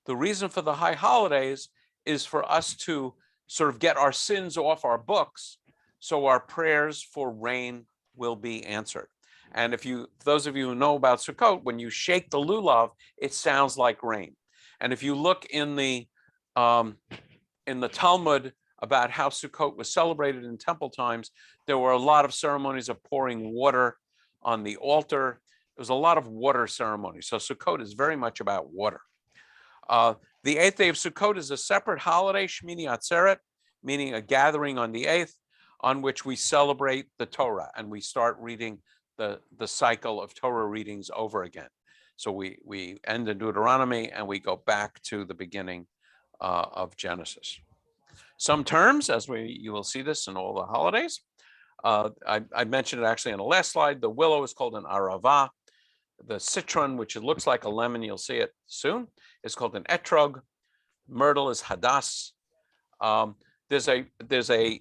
[SPEAKER 1] The reason for the high holidays is for us to sort of get our sins off our books, so our prayers for rain will be answered. And those of you who know about Sukkot, when you shake the lulav, it sounds like rain. And if you look in the Talmud about how Sukkot was celebrated in temple times, there were a lot of ceremonies of pouring water on the altar. There was a lot of water ceremonies. So Sukkot is very much about water. The 8th day of Sukkot is a separate holiday, Shmini Atzeret, meaning a gathering on the 8th, on which we celebrate the Torah and we start reading the cycle of Torah readings over again. So we end in Deuteronomy and we go back to the beginning of Genesis. Some terms, you will see this in all the holidays. I mentioned it actually on the last slide. The willow is called an arava. The citron, which it looks like a lemon, you'll see it soon, is called an etrog. Myrtle is hadas. There's a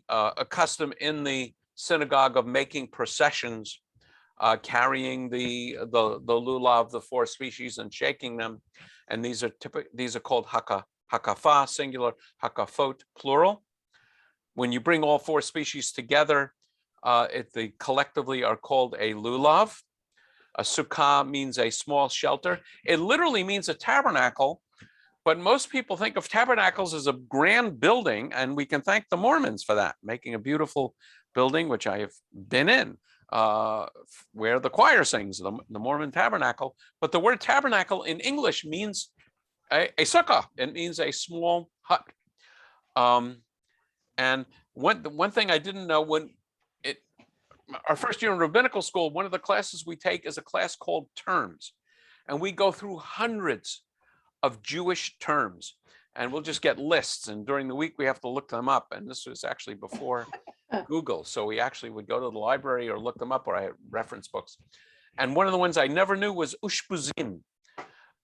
[SPEAKER 1] custom in the synagogue of making processions, carrying the lulav, the 4 species, and shaking them. And these are called hakafa, singular, hakafot, plural. When you bring all 4 species together, they collectively are called a lulav. A sukkah means a small shelter. It literally means a tabernacle, but most people think of tabernacles as a grand building, and we can thank the Mormons for that, making a beautiful building, which I have been in, where the choir sings, the Mormon tabernacle. But the word tabernacle in English means a sukkah. It means a small hut. And one thing I didn't know, our first year in rabbinical school, one of the classes we take is a class called terms. And we go through hundreds of Jewish terms, and we'll just get lists. And during the week, we have to look them up. And this was actually before Google. So we actually would go to the library or look them up, or I had reference books. And one of the ones I never knew was ushpuzim.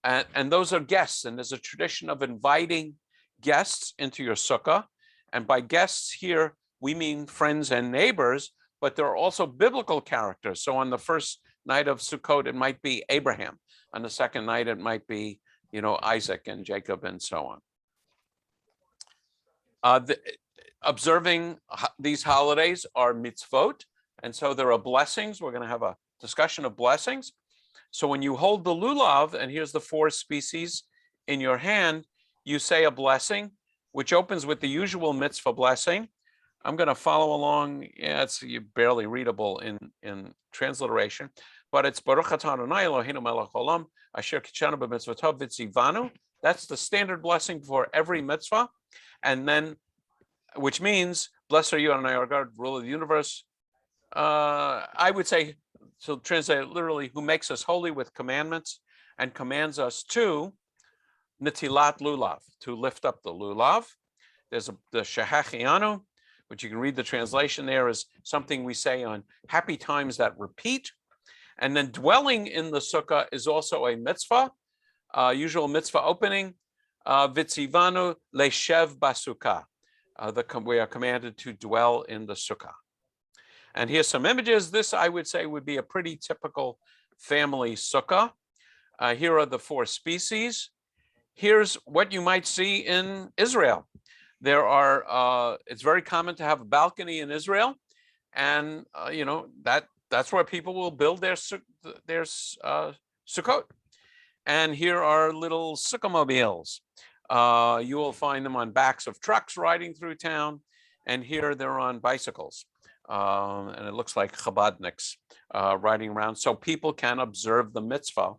[SPEAKER 1] And those are guests. And there's a tradition of inviting guests into your sukkah. And by guests here, we mean friends and neighbors, but there are also biblical characters. So on the first night of Sukkot, it might be Abraham. On the second night, it might be, Isaac and Jacob and so on. Observing these holidays are mitzvot. And so there are blessings. We're going to have a discussion of blessings. So when you hold the lulav, and here's the 4 species in your hand, you say a blessing, which opens with the usual mitzvah blessing. I'm going to follow along. Yeah, it's barely readable in transliteration, but it's Baruch atah Adonai Eloheinu melech haolam asher kitshanu b'mitzvotav v'tzivanu. That's the standard blessing for every mitzvah, and then, which means, blessed are you, Adonai our God, ruler of the universe. I would say, so translate literally, who makes us holy with commandments and commands us to netilat lulav, to lift up the lulav. There's the shehachianu, which you can read the translation there, is something we say on happy times that repeat. And then dwelling in the sukkah is also a mitzvah, usual mitzvah opening, vitzivanu leshev basukkah. We are commanded to dwell in the sukkah. And here's some images. This, I would say, would be a pretty typical family sukkah. Here are the 4 species. Here's what you might see in Israel. There are, it's very common to have a balcony in Israel, and that's where people will build their Sukkot. And here are little Sukkah-mobiles. You will find them on backs of trucks riding through town, and here they're on bicycles. And it looks like Chabadniks riding around, so people can observe the mitzvah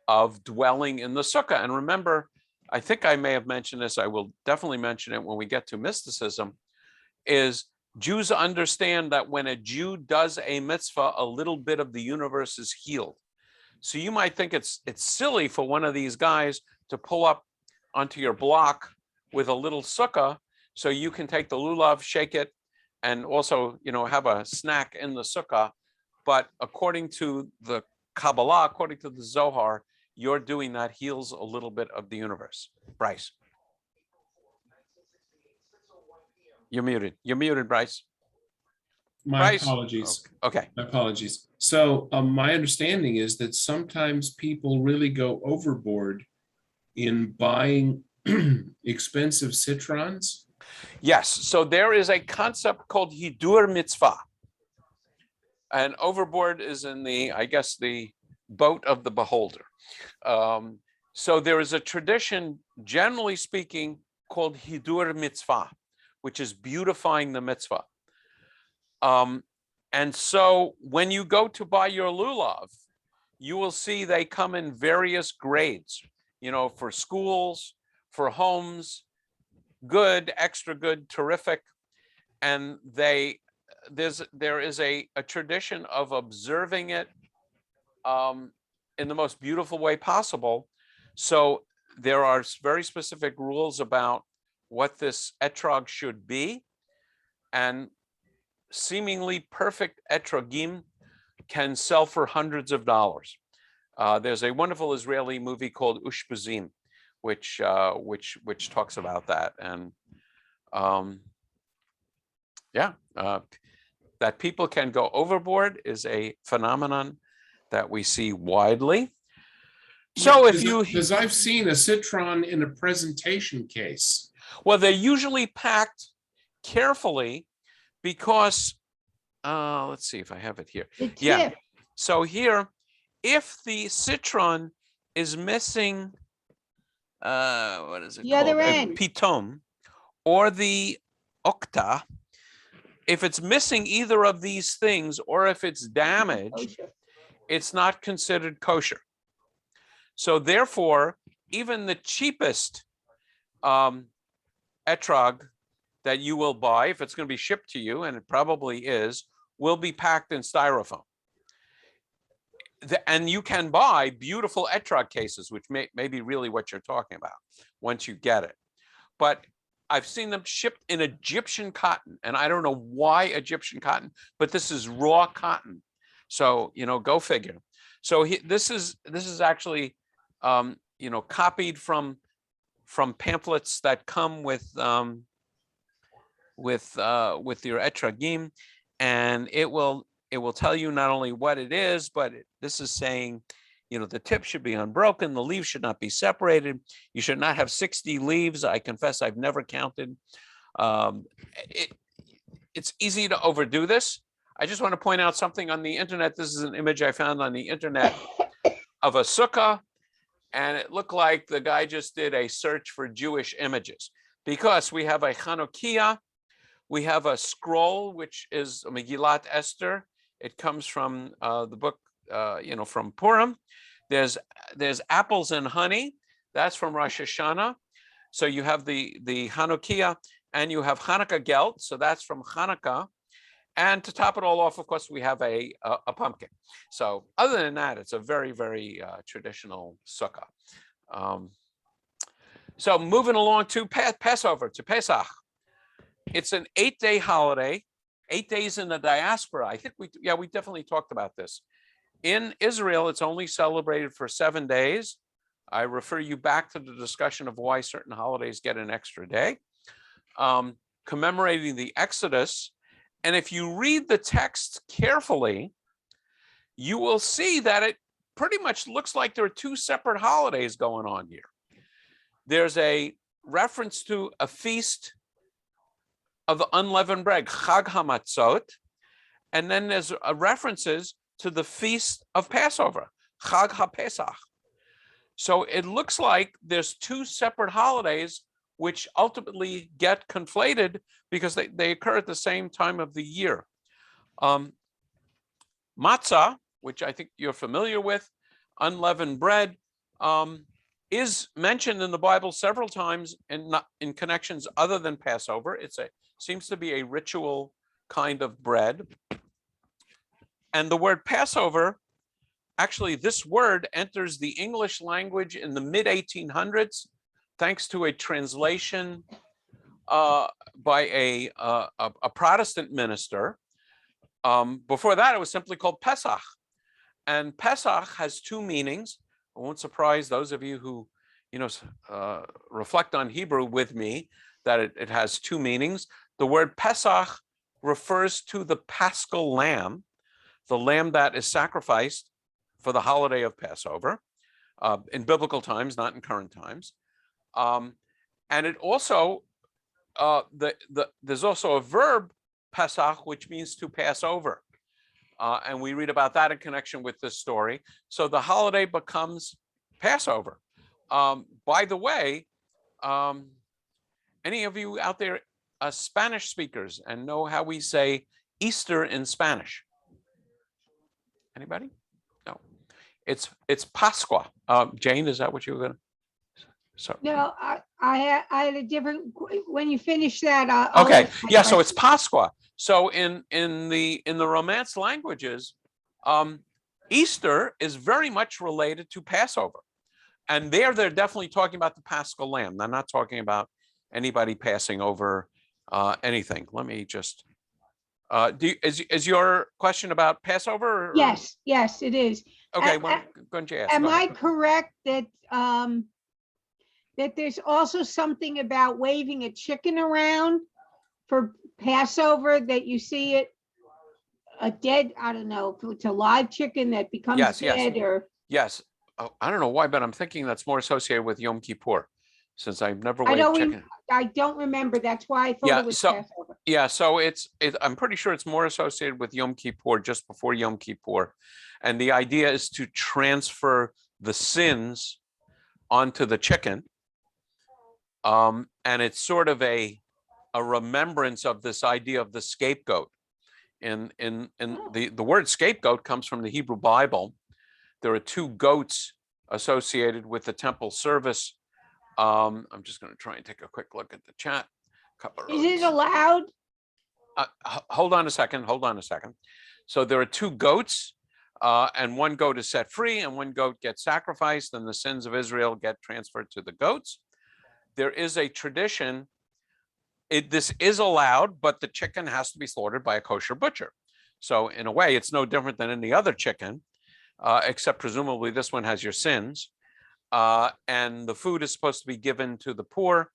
[SPEAKER 1] of dwelling in the sukkah. And remember, I think I may have mentioned this, I will definitely mention it when we get to mysticism, is Jews understand that when a Jew does a mitzvah, a little bit of the universe is healed. So you might think it's silly for one of these guys to pull up onto your block with a little sukkah, so you can take the lulav, shake it, and also, have a snack in the sukkah. But according to the Kabbalah, according to the Zohar, you're doing that heals a little bit of the universe. Bryce. You're muted, Bryce.
[SPEAKER 2] My apologies.
[SPEAKER 1] Okay.
[SPEAKER 2] My apologies. So my understanding is that sometimes people really go overboard in buying expensive citrons.
[SPEAKER 1] Yes. So there is a concept called Hidur Mitzvah. And overboard is in the boat of the beholder. So there is a tradition, generally speaking, called Hidur Mitzvah, which is beautifying the mitzvah. And so when you go to buy your lulav, you will see they come in various grades, for schools, for homes, good, extra good, terrific. And there is a tradition of observing it in the most beautiful way possible. So there are very specific rules about what this etrog should be, and seemingly perfect etrogim can sell for hundreds of dollars. There's a wonderful Israeli movie called Ushpuzim, which talks about that. And that people can go overboard is a phenomenon that we see widely. So
[SPEAKER 2] because I've seen a citron in a presentation case.
[SPEAKER 1] Well, they're usually packed carefully because, let's see if I have it here. Yeah. So here, if the citron is missing, what is it
[SPEAKER 4] The
[SPEAKER 1] called?
[SPEAKER 4] other end.
[SPEAKER 1] Pitom or the octa, if it's missing either of these things, or if it's damaged, it's not considered kosher. So therefore, even the cheapest etrog that you will buy, if it's going to be shipped to you, and it probably is, will be packed in styrofoam. And you can buy beautiful etrog cases, which may be really what you're talking about once you get it. But I've seen them shipped in Egyptian cotton, and I don't know why Egyptian cotton, but this is raw cotton. So, go figure. So this is actually, copied from pamphlets that come with your etrogim, and it will tell you not only what it is, but this is saying, the tip should be unbroken, the leaves should not be separated, you should not have 60 leaves. I confess I've never counted. It's easy to overdo this. I just want to point out something on the internet. This is an image I found on the internet of a sukkah, and it looked like the guy just did a search for Jewish images, because we have a Hanukiah, we have a scroll, which is a Megillat Esther. It comes from the book, from Purim. There's apples and honey. That's from Rosh Hashanah. So you have the Hanukiah, and you have Hanukkah gelt. So that's from Hanukkah. And to top it all off, of course, we have a pumpkin. So other than that, it's a very, very traditional sukkah. So moving along to Passover, to Pesach. It's an 8-day holiday, 8 days in the diaspora. I think we definitely talked about this. In Israel, it's only celebrated for 7 days. I refer you back to the discussion of why certain holidays get an extra day. Commemorating the Exodus. And if you read the text carefully, you will see that it pretty much looks like there are two separate holidays going on here. There's a reference to a feast of unleavened bread, Chag HaMatzot, and then there's references to the feast of Passover, Chag HaPesach. So it looks like there's two separate holidays which ultimately get conflated because they occur at the same time of the year. Matzah, which I think you're familiar with, unleavened bread, is mentioned in the Bible several times in connections other than Passover. Seems to be a ritual kind of bread. And the word Passover, actually this word enters the English language in the mid-1800s, thanks to a translation by a Protestant minister. Before that, it was simply called Pesach. And Pesach has two meanings. It won't surprise those of you who reflect on Hebrew with me that it has two meanings. The word Pesach refers to the paschal lamb, the lamb that is sacrificed for the holiday of Passover, in biblical times, not in current times. And it also, there's also a verb, Pesach, which means to pass over. And we read about that in connection with this story. So the holiday becomes Passover. By the way, any of you out there Spanish speakers and know how we say Easter in Spanish? Anybody? No. It's Pascua. Jane, is that what you were going to? So
[SPEAKER 4] No, I had a different, when you finish that.
[SPEAKER 1] okay, yeah, so it's Pascua. So in the Romance languages, Easter is very much related to Passover. And they're definitely talking about the Paschal lamb. They're not talking about anybody passing over anything. Let me just, is your question about Passover? Or?
[SPEAKER 4] Yes, it is.
[SPEAKER 1] Okay, why don't you ask?
[SPEAKER 4] Am I correct that that there's also something about waving a chicken around for Passover, that you see it a dead, I don't know if it's a live chicken that becomes
[SPEAKER 1] Yes, yes.
[SPEAKER 4] dead or.
[SPEAKER 1] Yes. Oh, I don't know why, but I'm thinking that's more associated with Yom Kippur, since I've never
[SPEAKER 4] I
[SPEAKER 1] waved
[SPEAKER 4] don't,
[SPEAKER 1] chicken.
[SPEAKER 4] I don't remember. That's why I thought
[SPEAKER 1] Yeah,
[SPEAKER 4] it was
[SPEAKER 1] so-
[SPEAKER 4] Passover.
[SPEAKER 1] Yeah, so I'm pretty sure it's more associated with Yom Kippur, just before Yom Kippur. And the idea is to transfer the sins onto the chicken. And it's sort of a remembrance of this idea of the scapegoat. And the word scapegoat comes from the Hebrew Bible. There are two goats associated with the temple service. I'm just going to try and take a quick look at the chat.
[SPEAKER 4] Is it allowed?
[SPEAKER 1] Hold on a second. So there are two goats, and one goat is set free, and one goat gets sacrificed, and the sins of Israel get transferred to the goats. There is a tradition. This is allowed, but the chicken has to be slaughtered by a kosher butcher. So in a way, it's no different than any other chicken, except presumably this one has your sins. And the food is supposed to be given to the poor,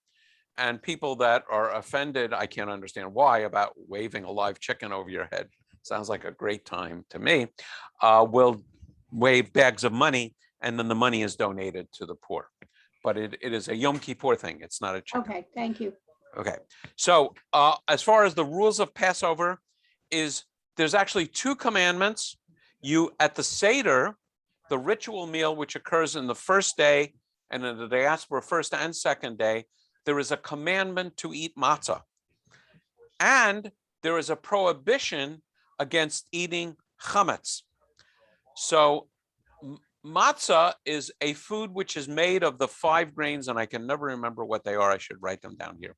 [SPEAKER 1] and people that are offended, I can't understand why, about waving a live chicken over your head. Sounds like a great time to me. Will wave bags of money, and then the money is donated to the poor. But it is a Yom Kippur thing. It's not a chicken.
[SPEAKER 4] Okay, thank you.
[SPEAKER 1] Okay, so as far as the rules of Passover, there's actually two commandments. You, at the Seder, the ritual meal, which occurs in the first day and in the diaspora first and second day, there is a commandment to eat matzah. And there is a prohibition against eating chametz. So matzah is a food which is made of the 5 grains, and I can never remember what they are. I should write them down here.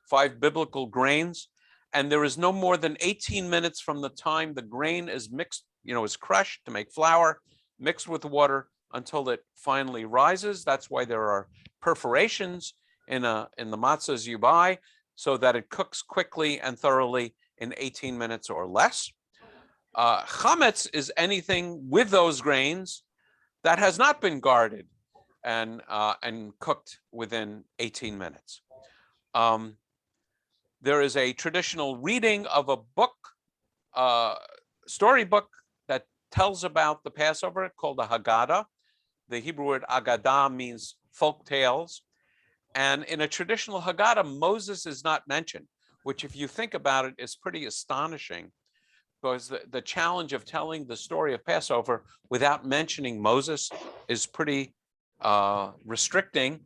[SPEAKER 1] 5 biblical grains. And there is no more than 18 minutes from the time the grain is mixed, is crushed to make flour, mixed with water until it finally rises. That's why there are perforations in the matzahs you buy, so that it cooks quickly and thoroughly in 18 minutes or less. Chametz is anything with those grains that has not been guarded and cooked within 18 minutes. There is a traditional reading of a book, storybook, that tells about the Passover, called the Haggadah. The Hebrew word Haggadah means folk tales. And in a traditional Haggadah, Moses is not mentioned, which, if you think about it, is pretty astonishing, because the challenge of telling the story of Passover without mentioning Moses is pretty restricting.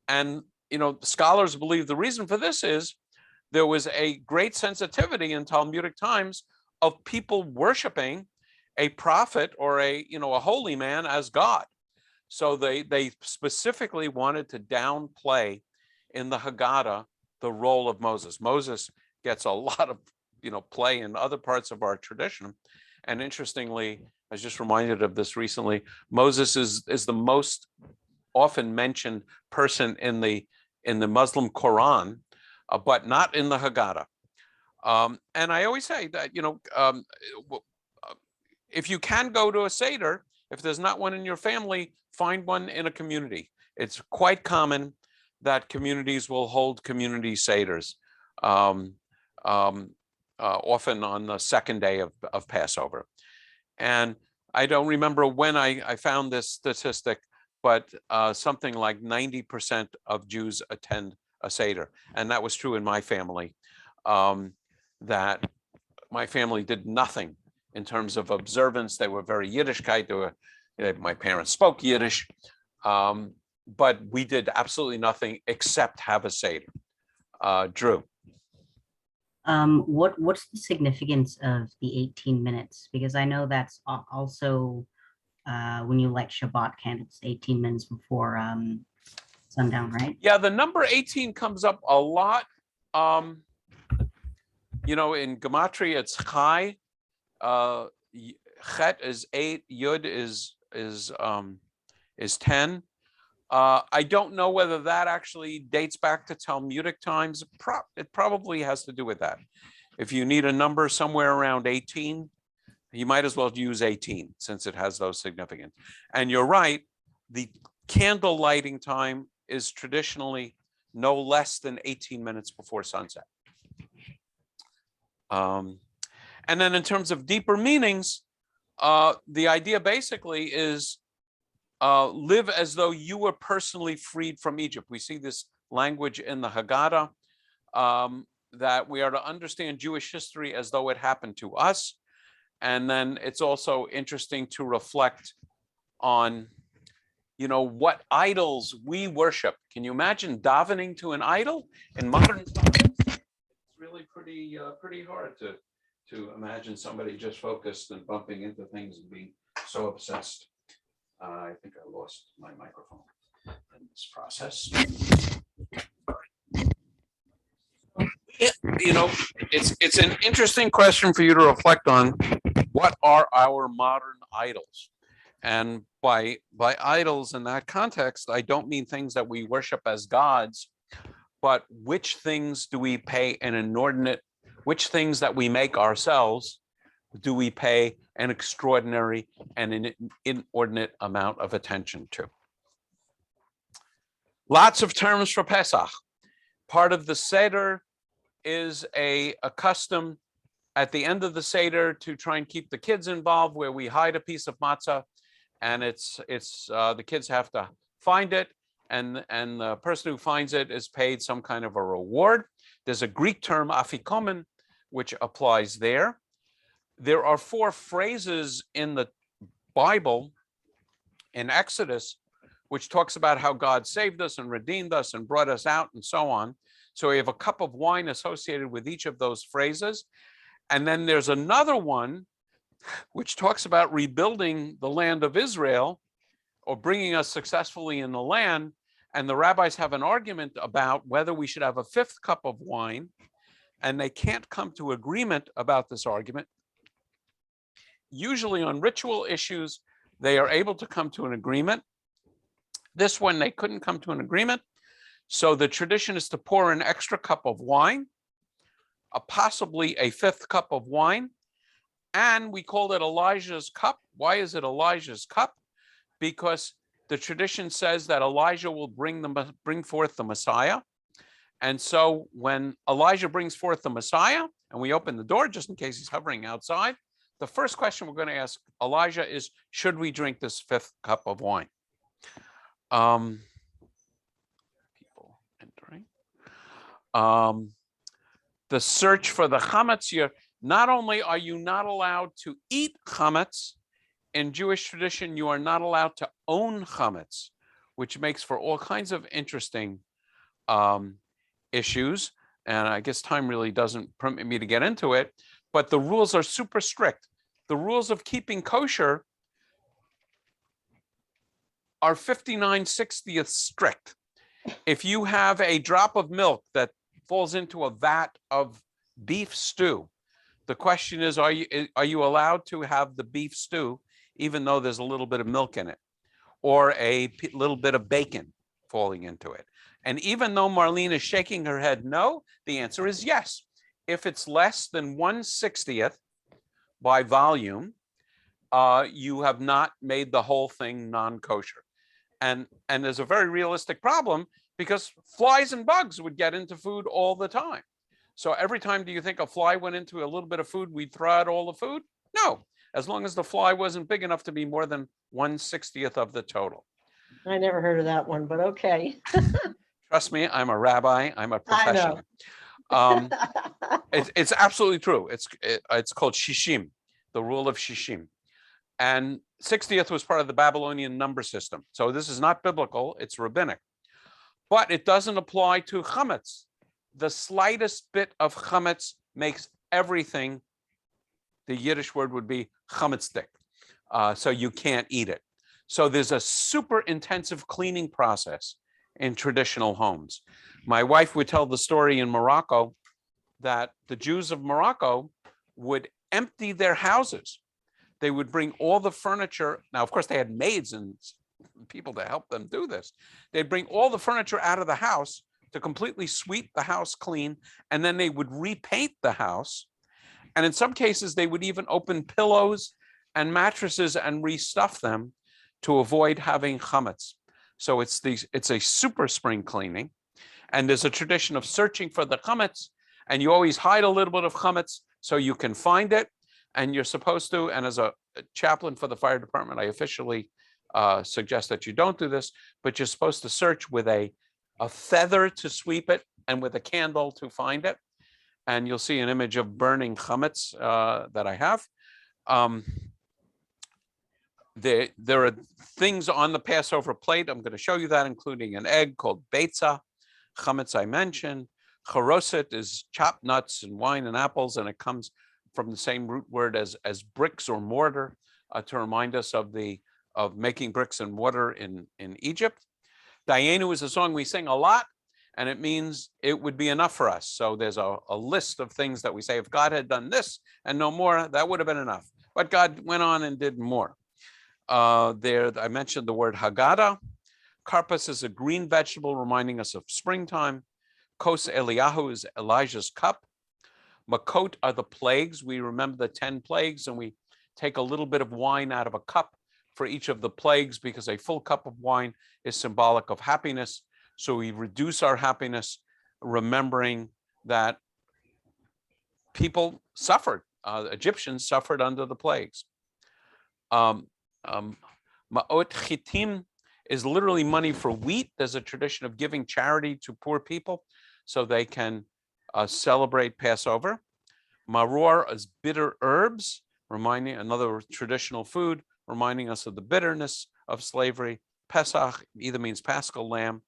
[SPEAKER 1] And, scholars believe the reason for this is there was a great sensitivity in Talmudic times of people worshiping a prophet or a holy man as God. So they specifically wanted to downplay in the Haggadah the role of Moses. Moses gets a lot of play in other parts of our tradition. And interestingly, I was just reminded of this recently, Moses is the most often mentioned person in the Muslim Quran, but not in the Haggadah. And I always say that, if you can go to a Seder, if there's not one in your family, find one in a community. It's quite common that communities will hold community Seders, often on the second day of Passover. And I don't remember when I found this statistic, but something like 90% of Jews attend a Seder. And that was true in my family, that my family did nothing in terms of observance. They were very Yiddishkeit. My parents spoke Yiddish, but we did absolutely nothing except have a Seder. Drew.
[SPEAKER 5] What's the significance of the 18 minutes? Because I know that's also when you light Shabbat candles, 18 minutes before sundown, right?
[SPEAKER 1] Yeah, the number 18 comes up a lot. In Gematria, it's Chai. Chet is 8. Yud is 10. I don't know whether that actually dates back to Talmudic times. It probably has to do with that. If you need a number somewhere around 18, you might as well use 18 since it has those significance. And you're right, the candle lighting time is traditionally no less than 18 minutes before sunset. And then in terms of deeper meanings, the idea basically is live as though you were personally freed from Egypt. We see this language in the Haggadah, that we are to understand Jewish history as though it happened to us. And then it's also interesting to reflect on, what idols we worship. Can you imagine davening to an idol in modern times? It's really pretty hard to imagine somebody just focused and bumping into things and being so obsessed. I think I lost my microphone in this process. It's an interesting question for you to reflect on. What are our modern idols? And by idols in that context, I don't mean things that we worship as gods, but which things do we pay which things that we make ourselves do we pay an extraordinary and an inordinate amount of attention to? Lots of terms for Pesach. Part of the Seder is a custom at the end of the Seder to try and keep the kids involved, where we hide a piece of matzah, and it's the kids have to find it, and the person who finds it is paid some kind of a reward. There's a Greek term, afikomen, which applies there. There are 4 phrases in the Bible, in Exodus, which talks about how God saved us and redeemed us and brought us out and so on. So we have a cup of wine associated with each of those phrases. And then there's another one which talks about rebuilding the land of Israel, or bringing us successfully in the land. And the rabbis have an argument about whether we should have a 5th cup of wine, and they can't come to agreement about this argument. Usually on ritual issues, they are able to come to an agreement. This one, they couldn't come to an agreement. So the tradition is to pour an extra cup of wine, possibly a 5th cup of wine, and we call it Elijah's cup. Why is it Elijah's cup? Because the tradition says that Elijah will bring forth the Messiah. And so when Elijah brings forth the Messiah, and we open the door just in case he's hovering outside, the first question we're going to ask Elijah is, should we drink this 5th cup of wine? People entering. The search for the chametz. Not only are you not allowed to eat chametz, in Jewish tradition, you are not allowed to own chametz, which makes for all kinds of interesting issues. And I guess time really doesn't permit me to get into it, but the rules are super strict. The rules of keeping kosher are 59/60 strict. If you have a drop of milk that falls into a vat of beef stew, the question is, are you allowed to have the beef stew even though there's a little bit of milk in it, or a little bit of bacon falling into it? And even though Marlene is shaking her head no, the answer is yes. If it's less than 1/60 by volume, you have not made the whole thing non-kosher. And there's a very realistic problem, because flies and bugs would get into food all the time. So every time, do you think a fly went into a little bit of food, we'd throw out all the food? No, as long as the fly wasn't big enough to be more than 1/60 of the total.
[SPEAKER 6] I never heard of that one, but okay.
[SPEAKER 1] Trust me, I'm a rabbi, I'm a
[SPEAKER 6] I
[SPEAKER 1] professional.
[SPEAKER 6] know.
[SPEAKER 1] It's absolutely true. It's called shishim, the rule of shishim. And 60th was part of the Babylonian number system. So this is not biblical, it's rabbinic. But it doesn't apply to chametz. The slightest bit of chametz makes everything, the Yiddish word would be chametzdik. So you can't eat it. So there's a super intensive cleaning process in traditional homes. My wife would tell the story in Morocco that the Jews of Morocco would empty their houses. They would bring all the furniture. Now, of course, they had maids and people to help them do this. They'd bring all the furniture out of the house to completely sweep the house clean, and then they would repaint the house. And in some cases, they would even open pillows and mattresses and restuff them to avoid having chametz. So it's a super spring cleaning. And there's a tradition of searching for the chametz, and you always hide a little bit of chametz so you can find it. And you're supposed to, and as a chaplain for the fire department, I officially suggest that you don't do this, but you're supposed to search with a feather to sweep it and with a candle to find it. And you'll see an image of burning chametz that I have. There are things on the Passover plate. I'm going to show you that, including an egg called beitza. Chametz I mentioned. Charoset is chopped nuts and wine and apples, and it comes from the same root word as bricks or mortar, to remind us of making bricks and mortar in Egypt. Dayenu is a song we sing a lot, and it means it would be enough for us. So there's a list of things that we say, if God had done this and no more, that would have been enough. But God went on and did more. I mentioned the word Haggadah. Karpas is a green vegetable reminding us of springtime. Kos Eliyahu is Elijah's cup. Makot are the plagues. We remember the 10 plagues, and we take a little bit of wine out of a cup for each of the plagues, because a full cup of wine is symbolic of happiness. So we reduce our happiness, remembering that people suffered. Egyptians suffered under the plagues. Ma'ot chitim is literally money for wheat. There's a tradition of giving charity to poor people so they can celebrate Passover. Maror is bitter herbs, reminding another traditional food, reminding us of the bitterness of slavery. Pesach either means Paschal lamb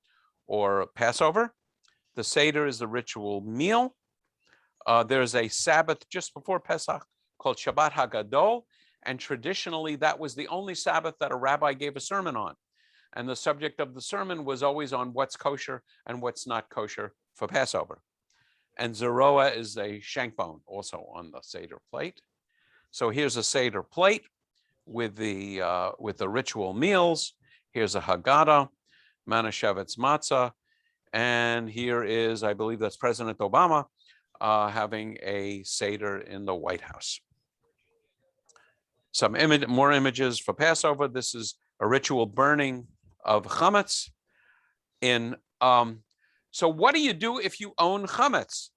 [SPEAKER 1] or Passover. The Seder is the ritual meal. There's a Sabbath just before Pesach called Shabbat Haggadah, and traditionally that was the only Sabbath that a rabbi gave a sermon on. And the subject of the sermon was always on what's kosher and what's not kosher for Passover. And Zeroah is a shank bone, also on the Seder plate. So here's a Seder plate with the ritual meals. Here's a Haggadah, Manischewitz matzah, and here is, I believe that's President Obama having a Seder in the White House. More images for Passover. This is a ritual burning of chametz. So what do you do if you own chametz?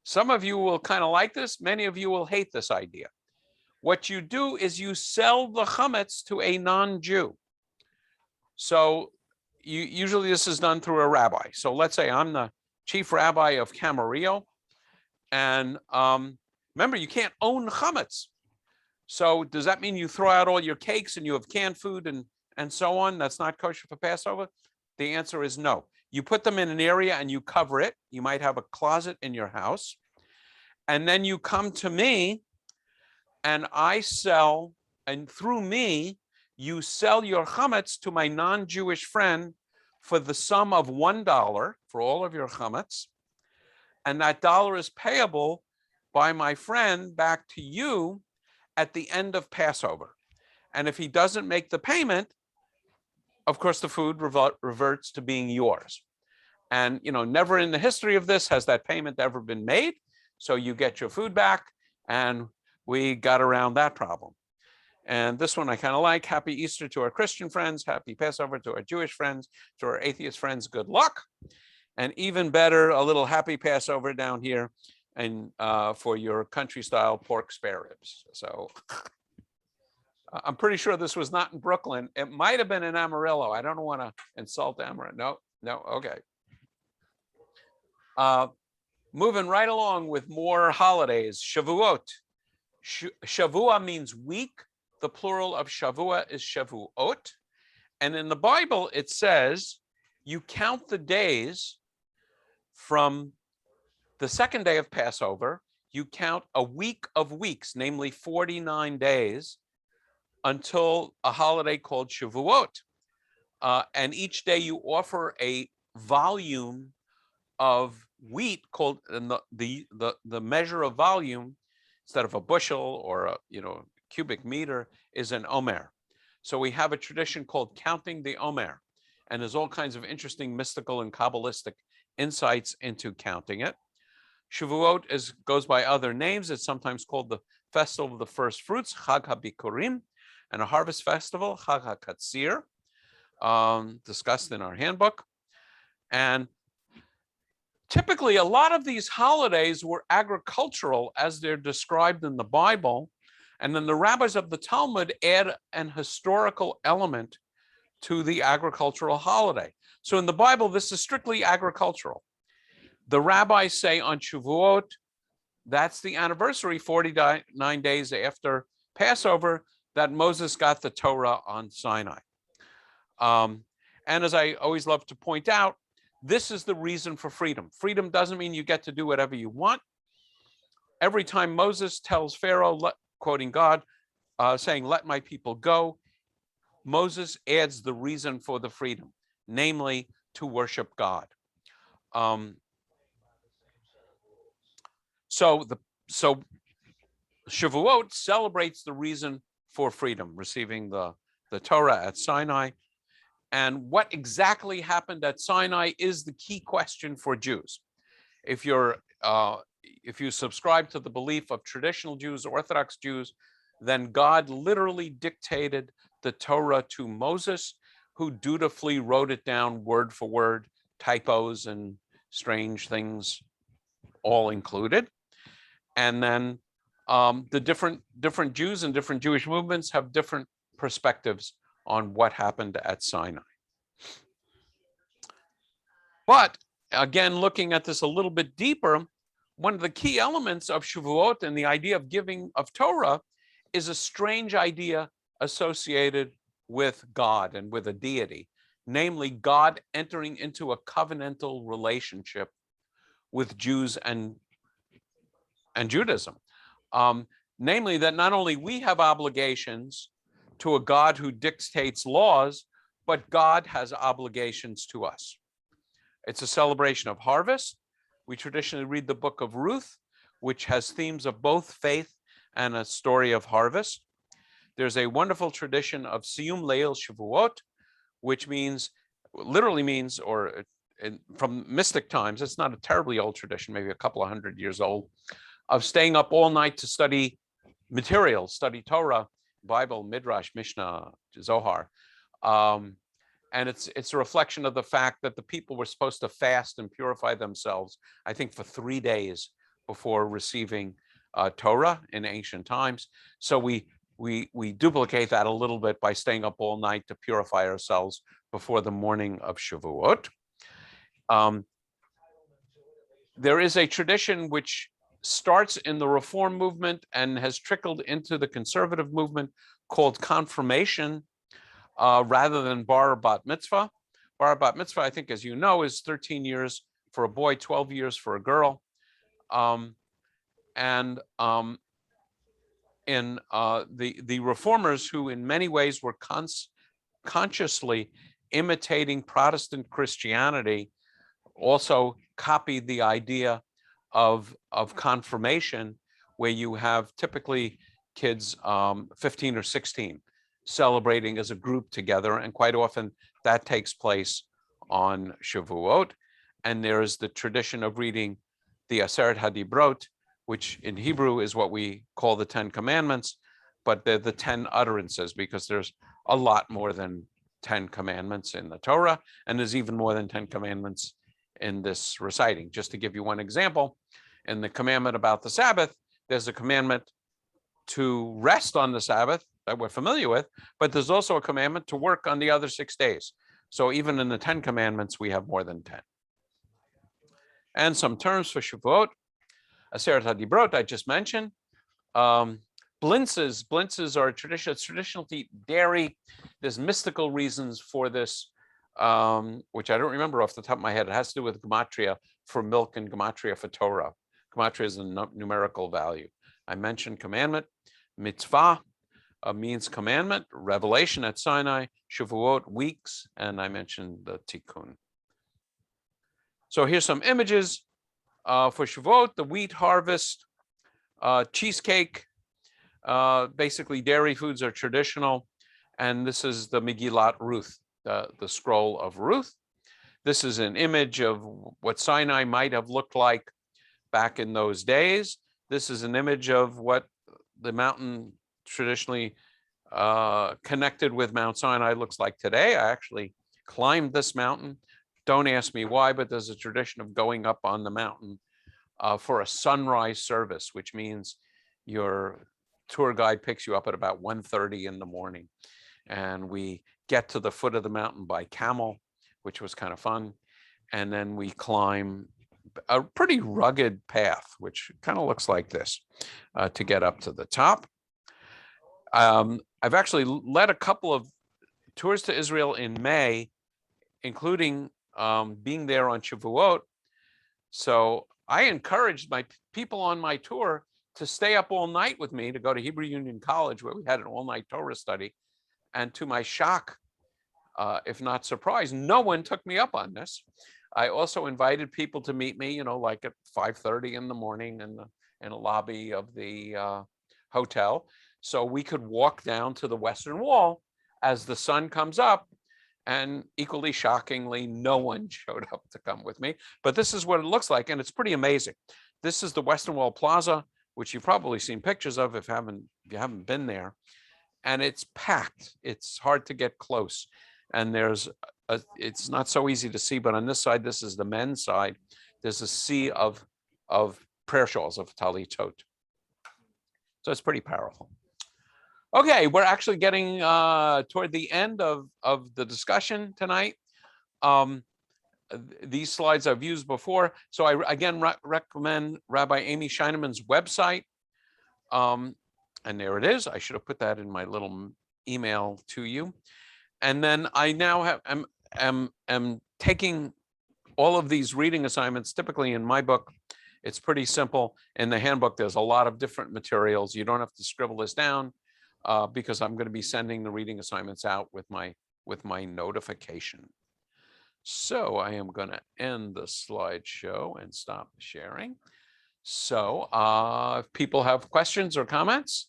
[SPEAKER 1] Some of you will kind of like this. Many of you will hate this idea. What you do is you sell the chametz to a non-Jew. So usually this is done through a rabbi. So let's say I'm the chief rabbi of Camarillo, and remember, you can't own chametz. So does that mean you throw out all your cakes and you have canned food and so on? That's not kosher for Passover? The answer is no. You put them in an area and you cover it. You might have a closet in your house. And then you come to me and I sell, and through me, you sell your chametz to my non-Jewish friend for the sum of $1 for all of your chametz. And that dollar is payable by my friend back to you at the end of Passover. And if he doesn't make the payment, of course, the food reverts to being yours. And, never in the history of this has that payment ever been made. So you get your food back, and we got around that problem. And this one I kind of like. Happy Easter to our Christian friends. Happy Passover to our Jewish friends. To our atheist friends, good luck. And even better, a little happy Passover down here, and for your country-style pork spare ribs. So I'm pretty sure this was not in Brooklyn. It might have been in Amarillo. I don't want to insult Amarillo. No, okay. Moving right along with more holidays. Shavuot. Shavua means week. The plural of Shavua is Shavuot. And in the Bible, it says you count the days from the second day of Passover. You count a week of weeks, namely 49 days, until a holiday called Shavuot. And each day you offer a volume of wheat called, and the measure of volume, instead of a bushel or a cubic meter, is an omer. So we have a tradition called counting the omer, and there's all kinds of interesting mystical and Kabbalistic insights into counting it. Shavuot goes by other names. It's sometimes called the Festival of the First Fruits, Chag HaBikurim, and a harvest festival, Chag HaKatzir. discussed in our handbook. And typically, a lot of these holidays were agricultural as they're described in the Bible. And then the rabbis of the Talmud add an historical element to the agricultural holiday. So in the Bible, this is strictly agricultural. The rabbis say on Shavuot, that's the anniversary, 49 days after Passover, that Moses got the Torah on Sinai. And as I always love to point out, this is the reason for freedom. Freedom doesn't mean you get to do whatever you want. Every time Moses tells Pharaoh, quoting God, saying, "Let my people go," Moses adds the reason for the freedom, namely to worship God. So Shavuot celebrates the reason for freedom, receiving the Torah at Sinai. And what exactly happened at Sinai is the key question for Jews. If you subscribe to the belief of traditional Jews, Orthodox Jews, then God literally dictated the Torah to Moses, who dutifully wrote it down word for word, typos and strange things all included. And then the different Jews and different Jewish movements have different perspectives on what happened at Sinai. But again, looking at this a little bit deeper, one of the key elements of Shavuot and the idea of giving of Torah is a strange idea associated with God and with a deity, namely God entering into a covenantal relationship with Jews and Judaism. Namely that not only we have obligations to a God who dictates laws, but God has obligations to us. It's a celebration of harvest. We traditionally read the book of Ruth, which has themes of both faith and a story of harvest. There's a wonderful tradition of Siyum Leil Shavuot, which literally means, from mystic times, it's not a terribly old tradition, maybe a couple of 100 years old, of staying up all night to study material, study Torah, Bible, Midrash, Mishnah, Zohar. And it's a reflection of the fact that the people were supposed to fast and purify themselves, I think, for 3 days before receiving Torah in ancient times. So we duplicate that a little bit by staying up all night to purify ourselves before the morning of Shavuot. There is a tradition which starts in the Reform movement and has trickled into the conservative movement called confirmation, rather than bar bat mitzvah. Bar bat mitzvah, I think, as you know, is 13 years for a boy, 12 years for a girl. In the reformers, who in many ways were consciously imitating Protestant Christianity, also copied the idea of confirmation, where you have typically kids 15 or 16 celebrating as a group together, and quite often that takes place on Shavuot. And there is the tradition of reading the Aseret HaDibrot, which in Hebrew is what we call the 10 Commandments, but they're the 10 utterances, because there's a lot more than 10 commandments in the Torah, and there's even more than 10 commandments in this reciting. Just to give you one example, in the commandment about the Sabbath, there's a commandment to rest on the Sabbath that we're familiar with, but there's also a commandment to work on the other 6 days. So even in the 10 commandments, we have more than 10. And some terms for Shavuot. Aseret HaDibrot, I just mentioned. Blintzes are traditional. It's traditional to eat dairy. There's mystical reasons for this, which I don't remember off the top of my head. It has to do with gematria for milk and gematria for Torah. Gematria is a numerical value. I mentioned commandment. Mitzvah means commandment. Revelation at Sinai. Shavuot, weeks. And I mentioned the tikkun. So here's some images for Shavuot: the wheat harvest, cheesecake. Basically, dairy foods are traditional. And this is the Megillat Ruth, the scroll of Ruth. This is an image of what Sinai might have looked like back in those days. This is an image of what the mountain traditionally connected with Mount Sinai looks like today. I actually climbed this mountain. Don't ask me why, but there's a tradition of going up on the mountain for a sunrise service, which means your tour guide picks you up at about 1:30 in the morning. And we get to the foot of the mountain by camel, which was kind of fun. And then we climb a pretty rugged path, which kind of looks like this to get up to the top. I've actually led a couple of tours to Israel in May, including being there on Shavuot. So I encouraged my people on my tour to stay up all night with me to go to Hebrew Union College, where we had an all-night Torah study. And to my shock, if not surprise, no one took me up on this. I also invited people to meet me, like at 5:30 in the morning in the lobby of the hotel, so we could walk down to the Western Wall as the sun comes up. And equally shockingly, no one showed up to come with me. But this is what it looks like, and it's pretty amazing. This is the Western Wall Plaza, which you've probably seen pictures of if you haven't been there. And it's packed. It's hard to get close. And it's not so easy to see, but on this side, this is the men's side. There's a sea of prayer shawls, of talitot. So it's pretty powerful. Okay, we're actually getting toward the end of the discussion tonight. These slides I've used before. So I again recommend Rabbi Amy Scheineman's website. And there it is. I should have put that in my little email to you. And then I now am taking all of these reading assignments. Typically in my book, it's pretty simple. In the handbook, there's a lot of different materials. You don't have to scribble this down because I'm going to be sending the reading assignments out with my notification. So I am going to end the slideshow and stop sharing. So if people have questions or comments,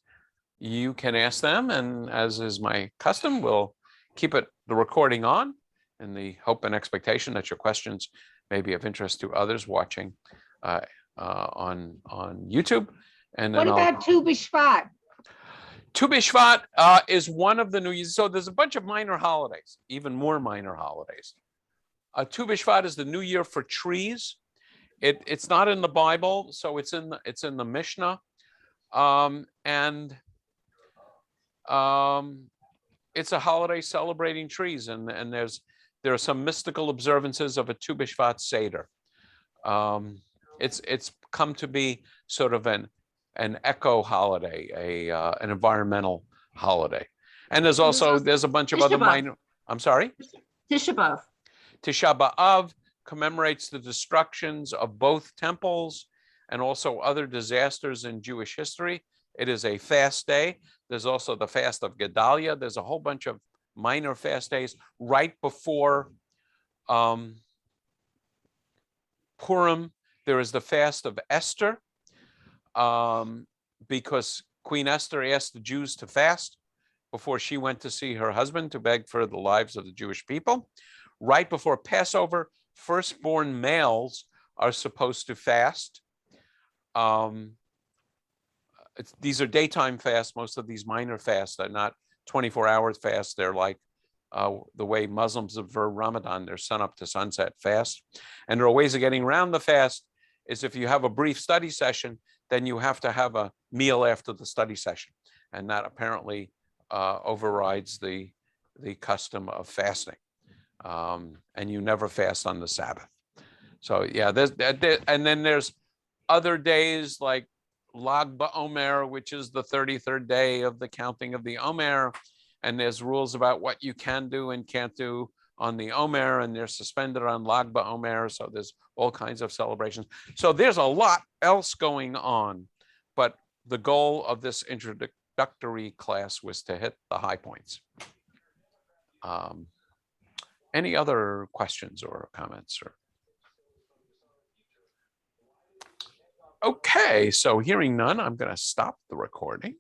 [SPEAKER 1] you can ask them. And as is my custom, we'll keep the recording on in the hope and expectation that your questions may be of interest to others watching on YouTube. And then
[SPEAKER 4] What about Tu B'Shvat?
[SPEAKER 1] Tu B'Shvat is one of the new years. So there's a bunch of minor holidays, even more minor holidays. Tu B'Shvat is the new year for trees. It's not in the Bible, so it's in the Mishnah, and it's a holiday celebrating trees, and there are some mystical observances of a Tu B'Shvat Seder. It's come to be sort of an eco holiday, an environmental holiday, and there's a bunch of other minor. I'm sorry.
[SPEAKER 7] Tisha B'Av.
[SPEAKER 1] Tisha B'Av commemorates the destructions of both temples and also other disasters in Jewish history. It is a fast day. There's also the fast of Gedalia. There's a whole bunch of minor fast days right before Purim. There is the fast of Esther because Queen Esther asked the Jews to fast before she went to see her husband to beg for the lives of the Jewish people. Right before Passover, firstborn males are supposed to fast. These are daytime fasts. Most of these minor fasts are not 24-hour fasts. They're like the way Muslims observe Ramadan, they're sun up to sunset fast. And there are ways of getting around the fast is if you have a brief study session, then you have to have a meal after the study session. And that apparently overrides the custom of fasting. And you never fast on the Sabbath. So yeah, and then there's other days like Lag BaOmer, which is the 33rd day of the counting of the Omer. And there's rules about what you can do and can't do on the Omer, and they're suspended on Lag BaOmer. So there's all kinds of celebrations. So there's a lot else going on, but the goal of this introductory class was to hit the high points. Any other questions or comments? Okay, so hearing none, I'm going to stop the recording.